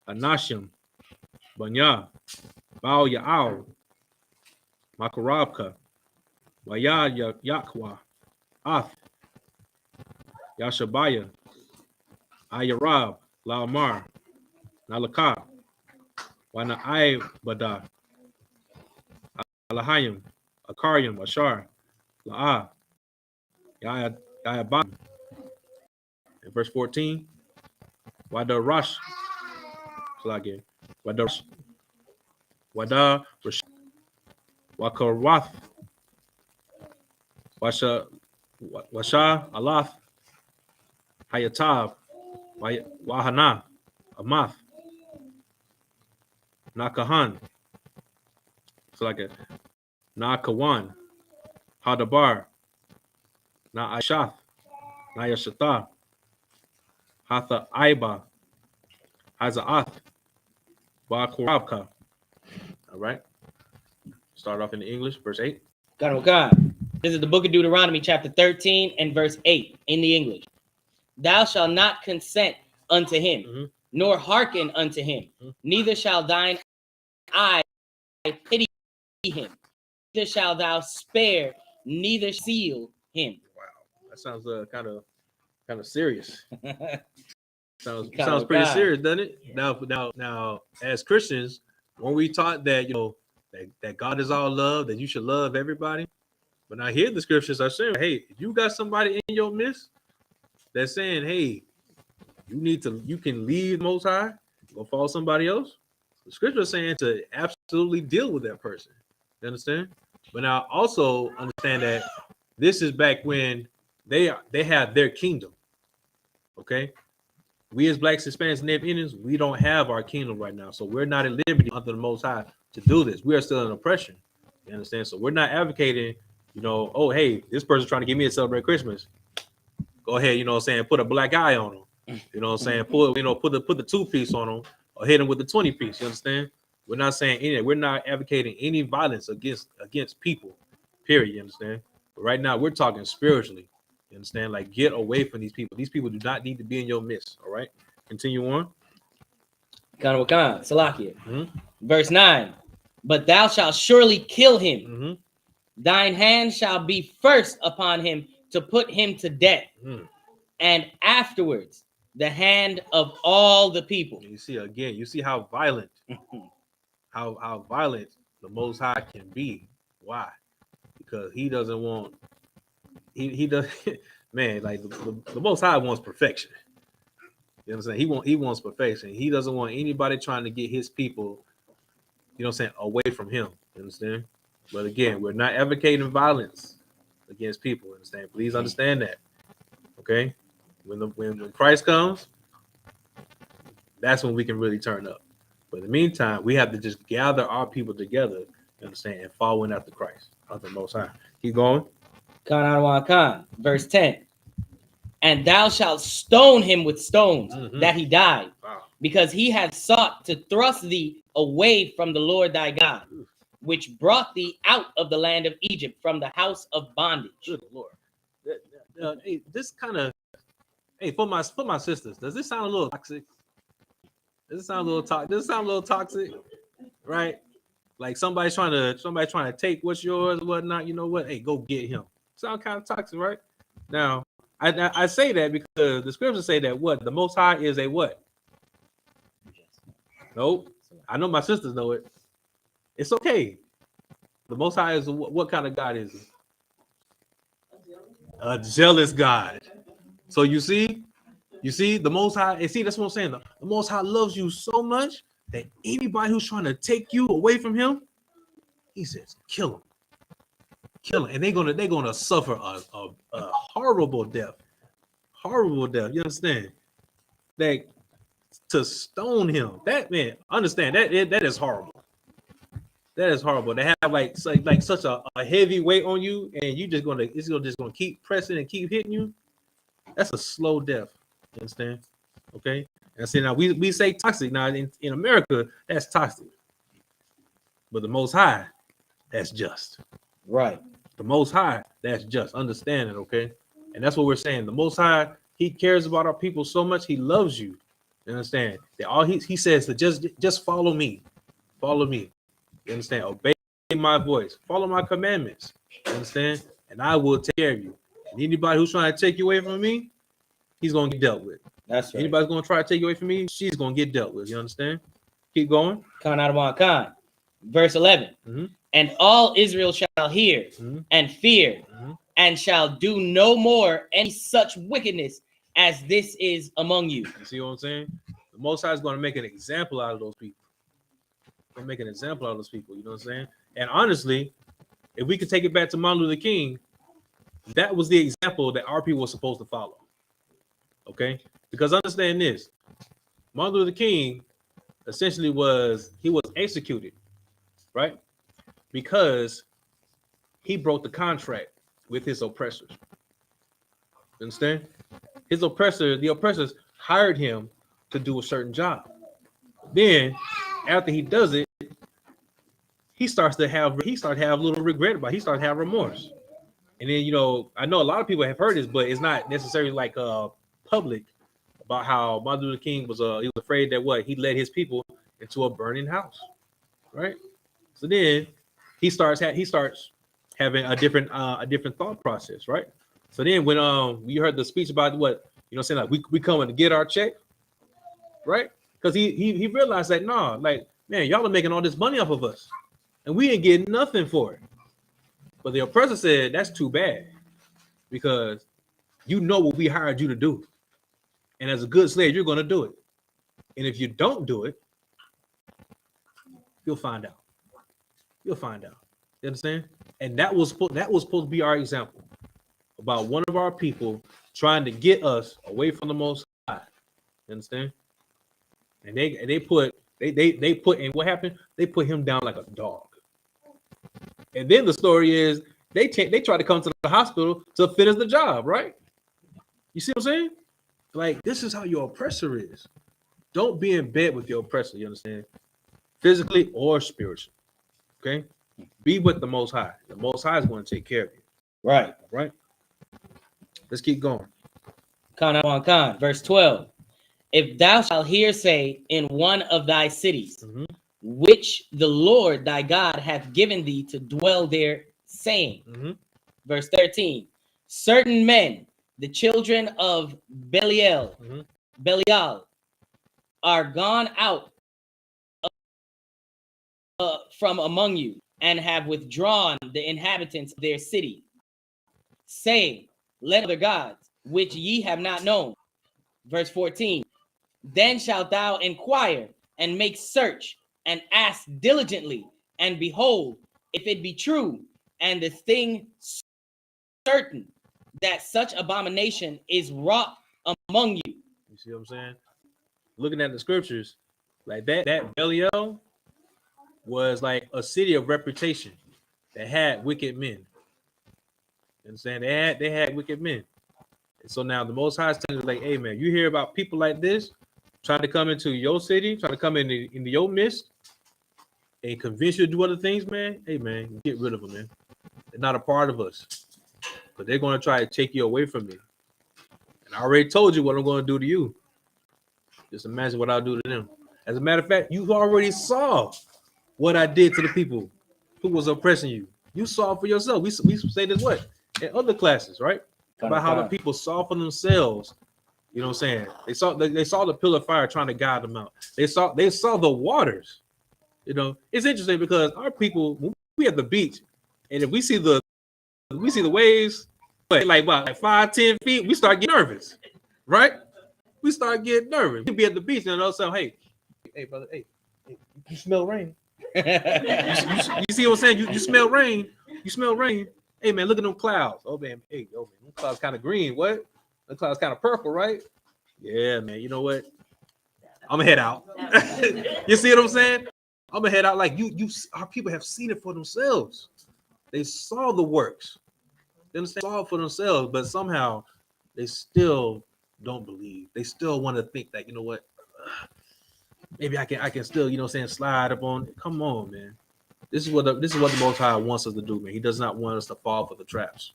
Anashim. Banya. Baal Ya'al. Makarabka. Waya Yakwa. Ath. Yashabaya. Ayarab. Laamar. Nalaka. Wana Bada. Alahayim. Akaryam. Ashar. La'a. Yayabad. In verse 14. Wada Rosh. Salaki. Wada Rosh. Wada Rosh. Wakarath. Washa Alath. Hayatab. Wahana. Amath. Nakahan. Salaki. Nakawan. Hadabar. Na Ashath. Na Yashata. Hatha Aiba. Hazaath. Bakurabka. All right. Start off in the English, verse 8. God. This is the book of Deuteronomy, chapter 13 and verse 8 in the English. Thou shalt not consent unto him, nor hearken unto him, neither shall thine eye pity him, neither shalt thou spare, neither seal him. Wow, that sounds kind of serious. sounds God. pretty serious, doesn't it? Now, as Christians, when we taught that that God is all love, that you should love everybody, but now here the scriptures are saying, hey, if you got somebody in your midst that's saying, hey, you can leave Most High, go follow somebody else. The scripture is saying to absolutely deal with that person. You understand? But now also understand that this is back when they have their kingdom. Okay, we as Blacks, Hispanics, and Native Indians, we don't have our kingdom right now, so we're not at liberty under the Most High to do this. We are still in oppression. You understand? So we're not advocating, oh, hey, this person's trying to get me to celebrate Christmas. Go ahead, put a black eye on them. Put the 2-piece on them or hit them with the 20-piece. You understand? We're not saying any. We're not advocating any violence against people. Period. You understand? But right now we're talking spiritually. You understand? Like, get away from these people. These people do not need to be in your midst. All right. Continue on. Salakia. Verse 9. But thou shalt surely kill him. Thine hand shall be first upon him to put him to death, and afterwards the hand of all the people. You see how violent, how violent the Most High can be. Why? Because he doesn't want. He does, man. Like the Most High wants perfection. You understand? He wants perfection. He doesn't want anybody trying to get his people, away from him. You understand? But again, we're not advocating violence against people. Understand? Please understand that. Okay? When Christ comes, that's when we can really turn up. But in the meantime, we have to just gather our people together, you understand, and following after Christ, after the Most High. Keep going. Verse 10. And thou shalt stone him with stones, that he die, because he hath sought to thrust thee away from the Lord thy God, which brought thee out of the land of Egypt from the house of bondage. Good Lord. Hey, this kind of, for my sisters, does this sound a little toxic? Does it sound a little toxic? Right? Like somebody's trying to take what's yours or whatnot. You know what? Hey, go get him. Sound kind of toxic, right? Now, I say that because the scriptures say that what the Most High is a what? Nope. I know my sisters know it. It's okay. The Most High is what kind of God is he? A jealous God. So you see the Most High, and see that's what I'm saying. The Most High loves you so much that anybody who's trying to take you away from him, he says, kill him, and they're gonna suffer a horrible death, You understand? That to stone him, that man, understand that is horrible. That is horrible to have like such a heavy weight on you, and it's gonna keep pressing and keep hitting you. That's a slow death. You understand? Okay. And see now we say toxic now in America, that's toxic. But the Most High, that's just. Right. The Most High, that's just. Understand it, okay? And that's what we're saying. The Most High, he cares about our people so much, he loves you. You understand? That all he says to just follow me. Follow me. You understand? Obey my voice. Follow my commandments. You understand? And I will take care of you. And anybody who's trying to take you away from me, he's gonna get dealt with. That's right. Anybody's gonna try to take you away from me, she's gonna get dealt with. You understand? Keep going. Khan out of one Khan. Verse 11. Mm-hmm. And all Israel shall hear and fear and shall do no more any such wickedness as this is among you. You see what I'm saying? The Most High is going to make an example out of those people. Going to make an example out of those people. You know what I'm saying? And honestly, if we could take it back to Martin Luther King, that was the example that our people were supposed to follow. Okay? Because understand this, Martin Luther King essentially was executed, right? Because he broke the contract with his oppressors. You understand? The oppressors hired him to do a certain job. Then, after he does it, he starts to have a little regret about it. He starts to have remorse. And then, I know a lot of people have heard this, but it's not necessarily like public about how Martin Luther King was he was afraid that he led his people into a burning house, right? So then he starts having a different thought process, right? So then when you heard the speech about saying like we coming to get our check, right? Because he realized that man, y'all are making all this money off of us, and we ain't getting nothing for it. But the oppressor said that's too bad, because you know what we hired you to do, and as a good slave, you're gonna do it. And if you don't do it, you'll find out. You'll find out. You understand? And that was supposed to be our example about one of our people trying to get us away from the Most High. You understand? And they put and what happened? They put him down like a dog. And then the story is they tried to come to the hospital to finish the job, right? You see what I'm saying? Like, this is how your oppressor is. Don't be in bed with your oppressor. You understand? Physically or spiritually. Okay? Be with the Most High. The Most High is going to take care of you. Right. Right? Let's keep going. Khan, verse 12. If thou shalt hear say in one of thy cities, which the Lord thy God hath given thee to dwell there, saying, verse 13, certain men, the children of Belial, are gone out from among you, and have withdrawn the inhabitants of their city, saying, let other gods, which ye have not known. Verse 14, then shalt thou inquire and make search and ask diligently, and behold, if it be true, and the thing certain, that such abomination is wrought among you. You see what I'm saying? Looking at the scriptures, like that Belial was like a city of reputation that had wicked men. You understand? They had wicked men. And so now the Most High is telling you, like, hey man, you hear about people like this trying to come into your city, trying to come into your midst and convince you to do other things, man. Hey man, get rid of them, man. They're not a part of us. But they're going to try to take you away from me. And I already told you what I'm going to do to you. Just imagine what I'll do to them. As a matter of fact, you already saw what I did to the people who was oppressing you. You saw for yourself. We say this what in other classes, right? About how the people saw for themselves. You know what I'm saying? They saw the pillar of fire trying to guide them out. They saw the waters. You know, it's interesting because our people, when we at the beach, and if we see the waves like 5-10 feet, we start getting nervous, right? We start getting nervous. We be at the beach and all say, hey brother, hey, you smell rain. you see what I'm saying? You smell rain. You smell rain. Hey man, look at them clouds. Oh man, them clouds kind of green. What? The clouds kind of purple, right? Yeah, man. You know what? I'm gonna head out. You see what I'm saying? I'm gonna head out. Like our people have seen it for themselves. They saw the works. They saw it for themselves, but somehow they still don't believe. They still want to think that, you know what? Maybe I can still, you know what I'm saying, slide up on. Come on, man. This is what the Most High wants us to do, man. He does not want us to fall for the traps.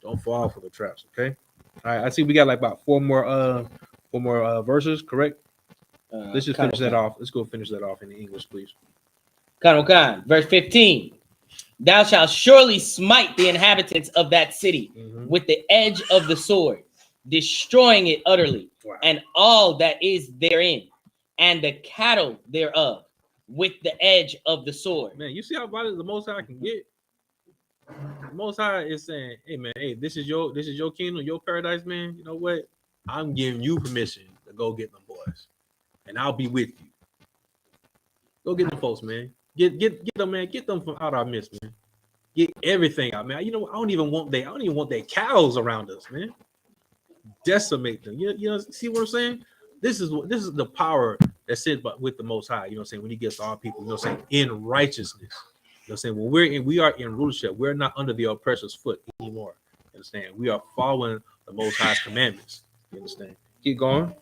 Don't fall for the traps, okay? All right, I see we got like about four more verses, correct? Let's just finish that off. Let's go finish that off in English, please. Verse 15. Thou shalt surely smite the inhabitants of that city with the edge of the sword, destroying it utterly, and all that is therein, and the cattle thereof, with the edge of the sword. Man, you see how violent the Most High can get? The Most High is saying, hey man, hey, this is your kingdom, your paradise, man. You know what? I'm giving you permission to go get them boys, and I'll be with you. Go get them folks, man. Get them, man. Get them from out our midst, man. Get everything out, man. You know, I don't even want their cows around us, man. Decimate them. You know, see what I'm saying? This is the power that sits with the Most High. You know what I'm saying? When He gets our people, you know what I'm saying, in righteousness. You know what I'm saying? When we are in rulership, we're not under the oppressor's foot anymore. You understand? We are following the Most High's commandments. You understand? Keep going.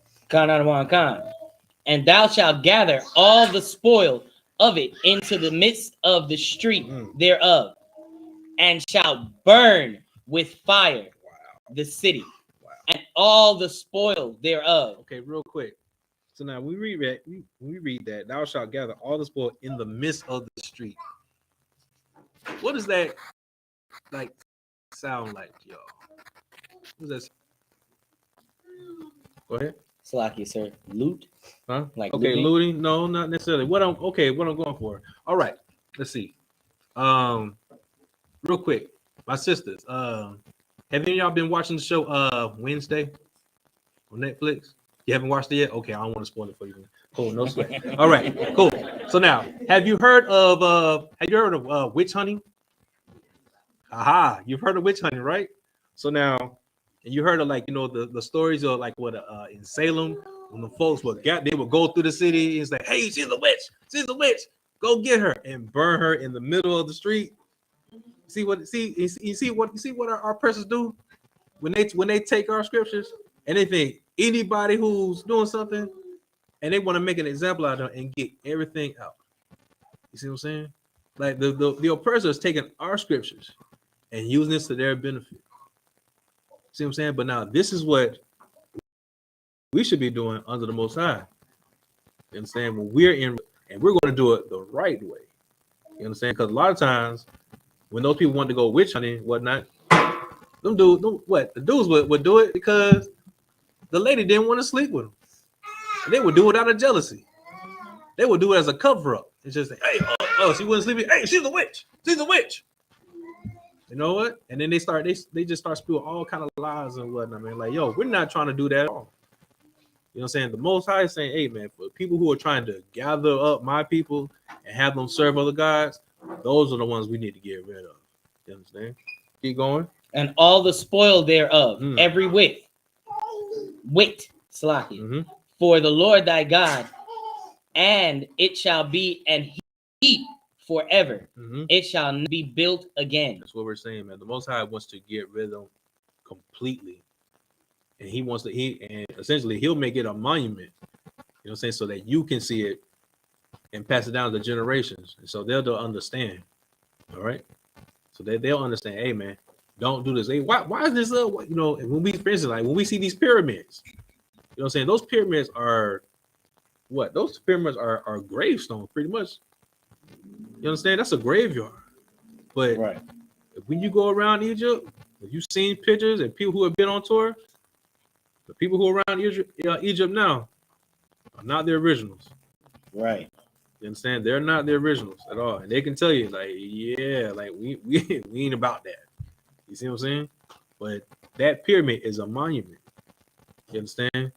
And thou shalt gather all the spoil of it into the midst of the street thereof, and shalt burn with fire the city, and all the spoil thereof. Okay, real quick. So now we read that thou shalt gather all the spoil in the midst of the street. What does that like sound like, y'all? What does that? Go ahead. Salakia, sir. Loot? Huh? Like okay, looting? No, not necessarily. What I'm going for. All right, let's see. Real quick, my sisters. Have any of y'all been watching the show Wednesday on Netflix? You haven't watched it yet? Okay, I don't want to spoil it for you. Cool, no sweat. All right, cool. So now, have you heard of witch hunting? Aha, you've heard of witch hunting, right? So now, and you heard of like, you know, the stories of like what in Salem, when the folks they would go through the city and say, hey, she's a witch, go get her and burn her in the middle of the street. You see what our oppressors do when they take our scriptures and they think anybody who's doing something and they want to make an example out of them and get everything out. You see what I'm saying? Like the oppressor is taking our scriptures and using this to their benefit. See what I'm saying? But now this is what we should be doing under the Most High. You understand? When we're going to do it the right way. You understand? Because a lot of times when those people want to go witch hunting, whatnot, the dudes would do it because the lady didn't want to sleep with them. And they would do it out of jealousy. They would do it as a cover up. It's just like, hey, she wouldn't sleep. Hey, she's a witch. You know what? And then they just start spewing all kind of lies and whatnot, man. Like, yo, we're not trying to do that at all. You know what I'm saying? The Most High is saying, hey, man, for people who are trying to gather up my people and have them serve other gods, those are the ones we need to get rid of. You understand? Keep going. And all the spoil thereof, every wit, Salaki, for the Lord thy God, and it shall be an heap forever. It shall be built again. That's what we're saying, man. The Most High wants to get rid of them completely. And essentially he'll make it a monument, you know what I'm saying, so that you can see it and pass it down to generations. And so they'll understand. All right. So they'll understand, hey man, don't do this. Hey, why is this you know, when we, for instance, like when we see these pyramids, you know what I'm saying, those pyramids are what? Those pyramids are gravestones, pretty much. You understand? That's a graveyard. But Right. when you go around Egypt, if you've seen pictures and people who have been on tour, the people who are around Egypt now are not the originals. Right. You understand? They're not the originals at all. And they can tell you, like, yeah, like we ain't about that. You see what I'm saying? But that pyramid is a monument. You understand?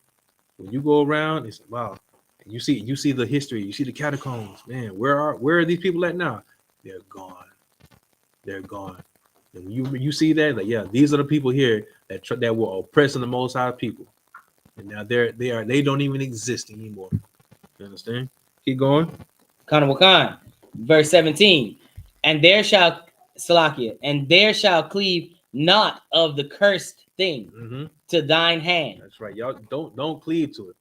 When you go around, it's wow. And you see the history, you see the catacombs. Man, where are these people at now? They're gone. They're gone. And you see that, like, yeah, these are the people here that were oppressing the Most High people, and now they don't even exist anymore. You understand? Keep going. Kanawakan, verse 17. And there shall Salakia, and there shall cleave not of the cursed thing Mm-hmm. to thine hand. That's right. Y'all don't cleave to it.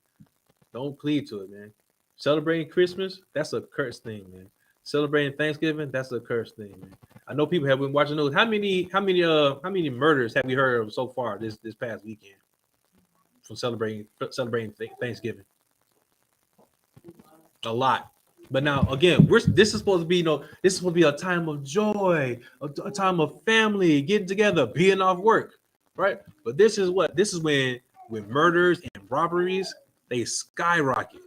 Don't cleave to it, man. Celebrating Christmas, that's a cursed thing, man. Celebrating Thanksgiving, that's a cursed thing, man. I know people have been watching those. How many murders have we heard of so far this past weekend from celebrating Thanksgiving? A lot. But now again, this is supposed to be this is supposed to be a time of joy, a time of family, getting together, being off work, right? But this is when murders and robberies, they skyrocket.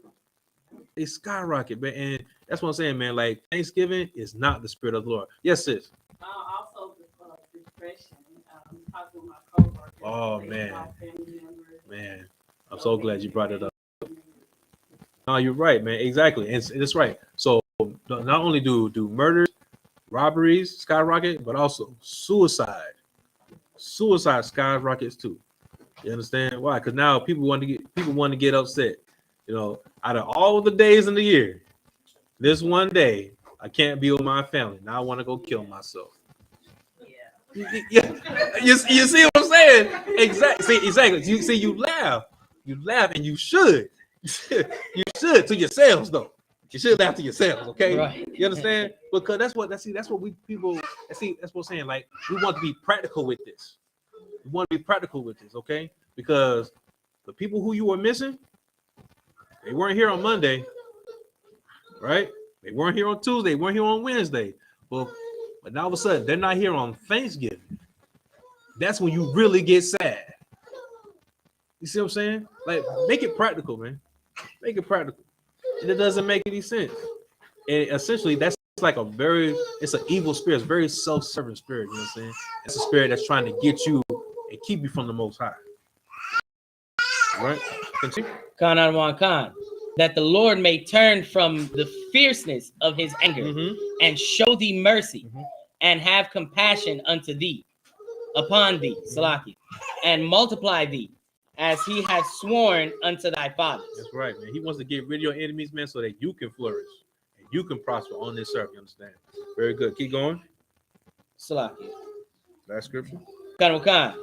They skyrocket, man. And that's what I'm saying, man. Like, Thanksgiving is not the spirit of the Lord. Yes, sis. Also, depression. Talking with my coworkers. Oh man, man. I'm so glad you brought it up. No, you're right, man. Exactly, and it's right. So not only do murders, robberies skyrocket, but also suicide skyrockets too. You understand why? Because now people want to get upset. Out of all the days in the year, this one day I can't be with my family. Now I want to go kill myself. Yeah, you see what I'm saying? Exactly. You laugh, and you should. You should to yourselves though. You should laugh to yourselves, okay? Right. You understand? Because that's what we people see. That's what I'm saying. Like, we want to be practical with this. We want to be practical with this, okay? Because the people who you are missing, they weren't here on Monday, right? They weren't here on Tuesday. They weren't here on Wednesday. But now all of a sudden they're not here on Thanksgiving. That's when you really get sad. You see what I'm saying? Like, make it practical, man. Make it practical. And it doesn't make any sense. And essentially, that's like it's an evil spirit. It's a very self-serving spirit. You know what I'm saying? It's a spirit that's trying to get you and keep you from the Most High. Right? Continue. Khan, that the Lord may turn from the fierceness of his anger and show thee mercy and have compassion unto thee, upon thee, Salaki, and multiply thee as he has sworn unto thy fathers. That's right, man. He wants to get rid of your enemies, man, so that you can flourish and you can prosper on this earth. You understand? Very good. Keep going. Salaki. Last scripture. Khan.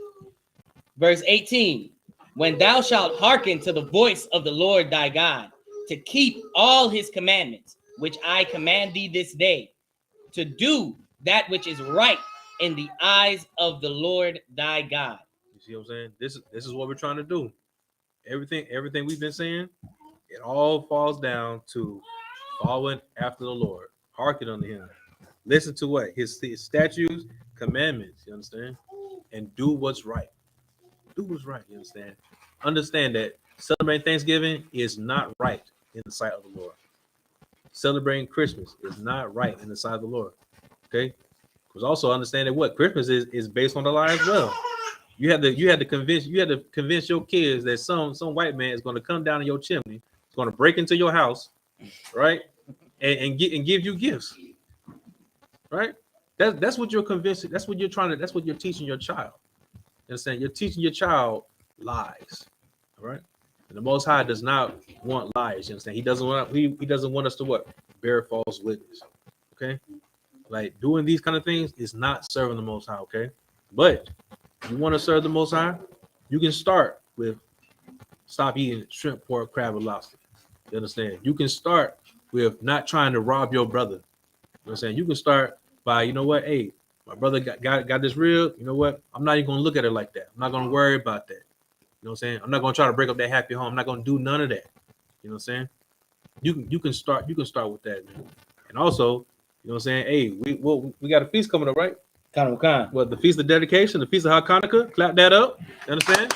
Verse 18. When thou shalt hearken to the voice of the Lord thy God, to keep all his commandments, which I command thee this day, to do that which is right in the eyes of the Lord thy God. You see what I'm saying? This is what we're trying to do. Everything we've been saying, it all falls down to following after the Lord, hearken unto him, listen to what his statutes, commandments. You understand? And do what's right. Do what's right. You understand? Understand that celebrating Thanksgiving is not right in the sight of the Lord. Celebrating Christmas is not right in the sight of the Lord. Okay? Because also understand that what Christmas is based on the lie as well. You had to convince your kids that some white man is going to come down in your chimney, is going to break into your house, right? And give you gifts. Right? That's what you're convincing. That's what you're teaching your child. You understand? You're teaching your child lies. All right? And the Most High does not want lies. You understand? He doesn't want us to what? Bear false witness. Okay? Like, doing these kind of things is not serving the Most High, okay? But if you want to serve the Most High, you can start with stop eating shrimp, pork, crab, and lobster. You understand? You can start with not trying to rob your brother. You know what I'm saying? You can start by, you know what? Hey, my brother got this rib. You know what? I'm not even going to look at it like that. I'm not going to worry about that. You know what I'm saying? I'm not going to try to break up that happy home. I'm not going to do none of that. You know what I'm saying? You can start with that, man. And also, You know what I'm saying? Hey, we got a feast coming up, right? Khan. Well, the Feast of Dedication, the Feast of Hanukkah. Clap that up. You understand?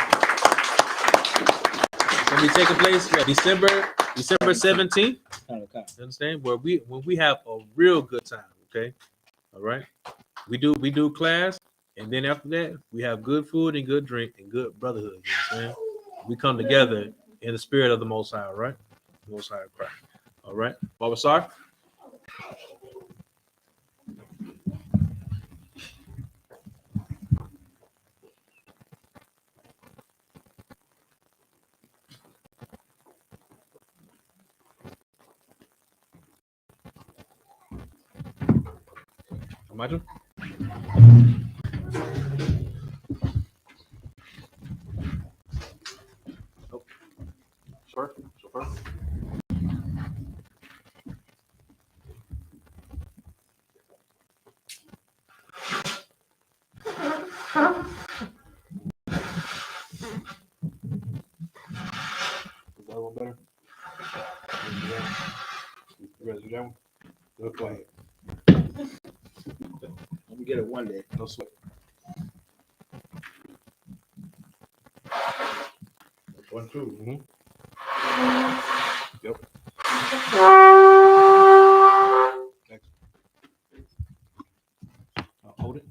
It's gonna be taking place December 17th. Khan. You understand? When we have a real good time. Okay. All right. We do class, and then after that, we have good food and good drink and good brotherhood. You understand? We come together in the spirit of the Most High, all right? The Most High of Christ. All right. Baba Sar. Imagine. Oh, sure. Is that one better? You ready to do that one? Go ahead. Let me get it one day. No sweat. 1, 2. Mm-hmm. Yep. Next. Hold it.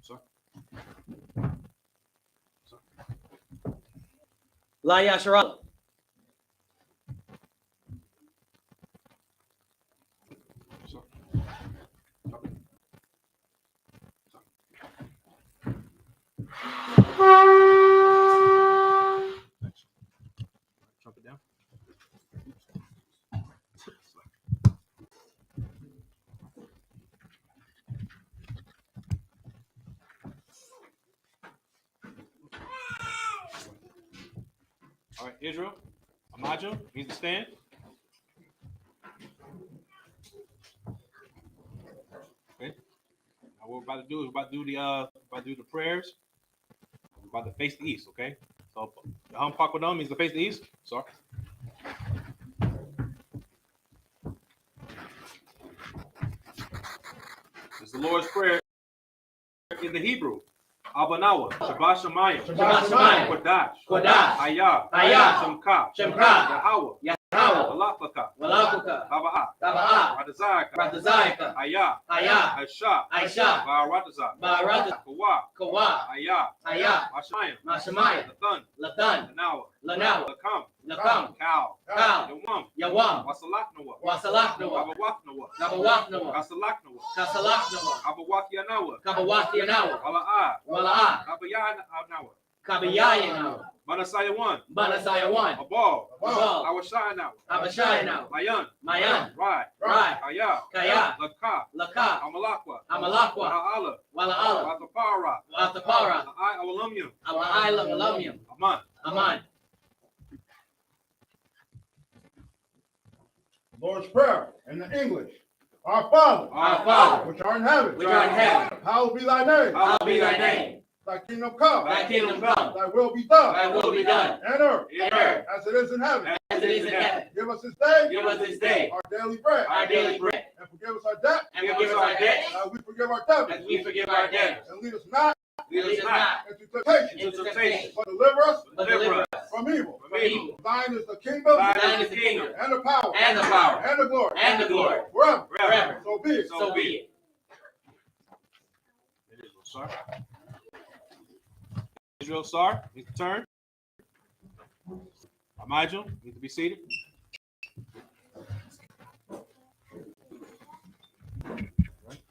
Sorry. La Yasharala. Chop it down. All right, Israel. Amajo needs to stand. Okay. Now what we're about to do is we're about to do the prayers. We're about to face the east. Okay. So the Pakwadam means to face the east. Sorry. It's the Lord's Prayer in the Hebrew. Abanawa, Shabbat Shemayim, Shabbat Shemayim, Kodash, Kodash, Ayah, Ayah, Shemka, Shemka, Yahweh, Yahweh, Walafaka, Walafaka, Taba'a, Taba'a, Radazaka, Radazaka, Ayah, Ayah, Aisha, Aisha, Ba'aradazak, Ba'aradazak, Kawa, Kawa, Ayah, Ayah, Mashamayim, Mashamayim, Lathan, Lathan, Lanawa, Lanawa, Lakam, Lakam, Kal, Kal, Yawam, Yawam, Wasalaknawa, Wasalaknawa, Abawaknawa, Nabawaknawa, Kasalaknawa, Kasalaknawa, Abawakianawa, Kabawakianawa, Wala'a, Wala'a, Abayanawa, Kabayayanawa, Manasaya 1, Banasayawan, Abal, Abal, Awashanawa, Abashayanawa, Mayan, Mayan, Rai, Rai, Kaya, Kaya, Laka, Laka, Amalakwa, Amalakwa, Wa'ala, Wala'ala, Watapara, Watapara, I Awalumium, Awa'ila, Walamium, Aman. Aman. Lord's Prayer in the English. Our Father, Our Father, which art in heaven, which art in heaven, hallowed be thy name. hallowed be thy name. Thy kingdom come. Thy kingdom come. Thy will be done. Thy will be done. And earth, In earth, as it is in heaven. as it is in heaven. Give us this day. Give us this day our daily bread. our daily bread. And forgive us our debt. And forgive us our debts, As we forgive our debtors. as we forgive our debtors. And lead us not Lead us not into temptation. into temptation, But deliver us but deliver us from evil. from evil. Thine is the kingdom. Thine is the kingdom, And the power. and the power, And the glory. and the glory, Forever. forever. So be it. So be it. Sar. Israel Sar, needs to turn. Amajum, need to be seated. Right.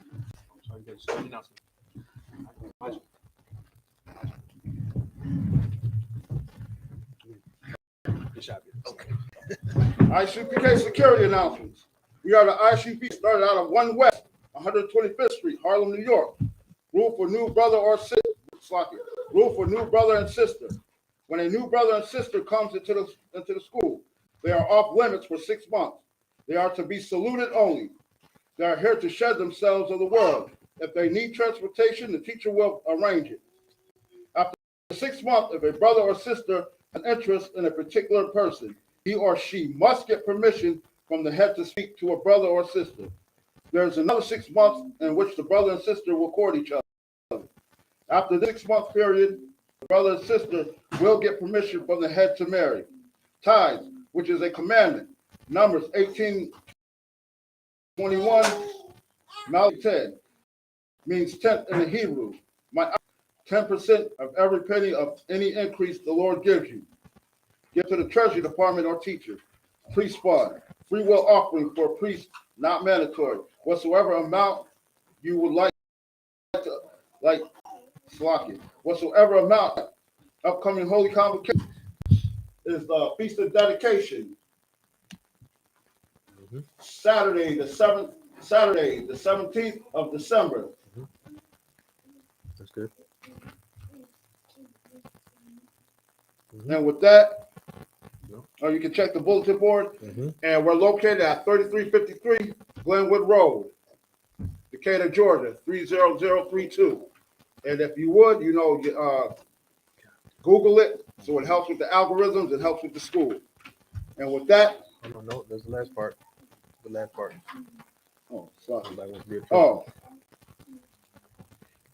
Sorry, you guys, student announcement. Amajum. Good job. Okay. ICPK security announcements. We are the ICP started out of 1 West, 125th Street, Harlem, New York. Rule for new brother or sister. Rule for new brother and sister. When a new brother and sister comes into the school, they are off limits for 6 months. They are to be saluted only. They are here to shed themselves of the world. If they need transportation, the teacher will arrange it. After 6 months, if a brother or sister an interest in a particular person, he or she must get permission from the head to speak to a brother or sister. There's another 6 months in which the brother and sister will court each other. After the 6-month period, the brother and sister will get permission from the head to marry. Tithes, which is a commandment. Numbers 18:21, Malachi 10, means tenth in the Hebrew. 10% of every penny of any increase the Lord gives you. Give to the treasury department or teacher. Priest fund, free will offering for a priest, not mandatory. Whatsoever amount you would like slack it. Whatsoever amount, upcoming holy convocation is the feast of dedication. Saturday, the 17th of December. That's good. And with that, you can check the bulletin board. And we're located at 3353 Glenwood Road, Decatur, Georgia, 30032. And if you would, Google it, so it helps with the algorithms, it helps with the school. And with that, no, there's the last part. Oh, sorry.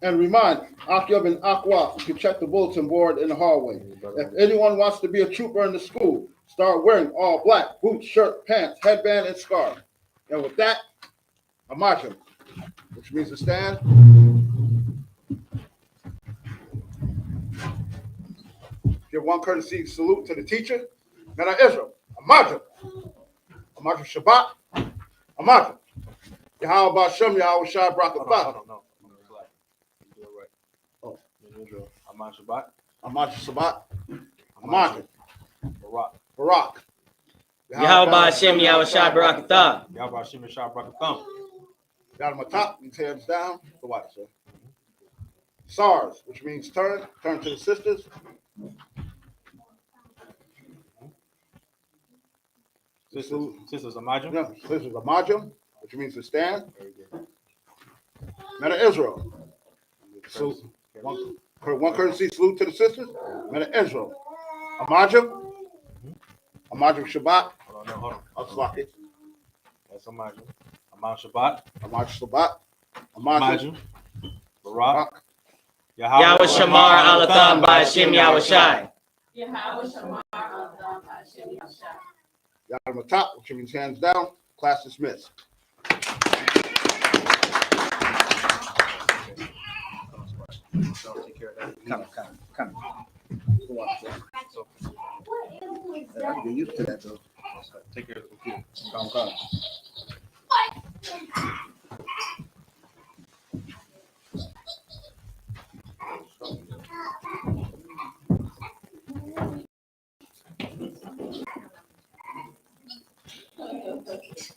And remind Akyab and Akwaf to check the bulletin board in the hallway. If anyone wants to be a trooper in the school, start wearing all black, boots, shirt, pants, headband, and scarf. And with that, Amajim, which means to stand. Give one courtesy salute to the teacher. Mena Israel, Amajim. Amajim Shabbat. Amajim. Yahweh Bashem, Yahweh Shai Brakatah. No. You do it right. Oh, Amaj Shabbat. Amaj Shabbat. Amaj. Barak. Yahweh Bashem, Yahweh Shai Brakatah. Yahweh Bashem, Shai Brakatah. Down on my top, these hands down. The watch, sir. SARS, which means turn to the sisters. Sisters Amajim. No, sisters Amajim, which means to stand. Meta Israel. So one courtesy salute to the sisters. Meta Israel. Amajim. Amajim Shabbat. Hold on. I'll slap it. That's Amajim. Amaj Shabbat. Amaj Shabbat. Amajim. Barak. Yahweh Shamar Alatham by Hashem Yahweh Shai. Yahweh Shamar Alatham by Hashem Yahweh Shai. Down on the top, which means hands down. Class dismissed. Take care of that. Come. Get used to that, though. Take care of the computer. Come.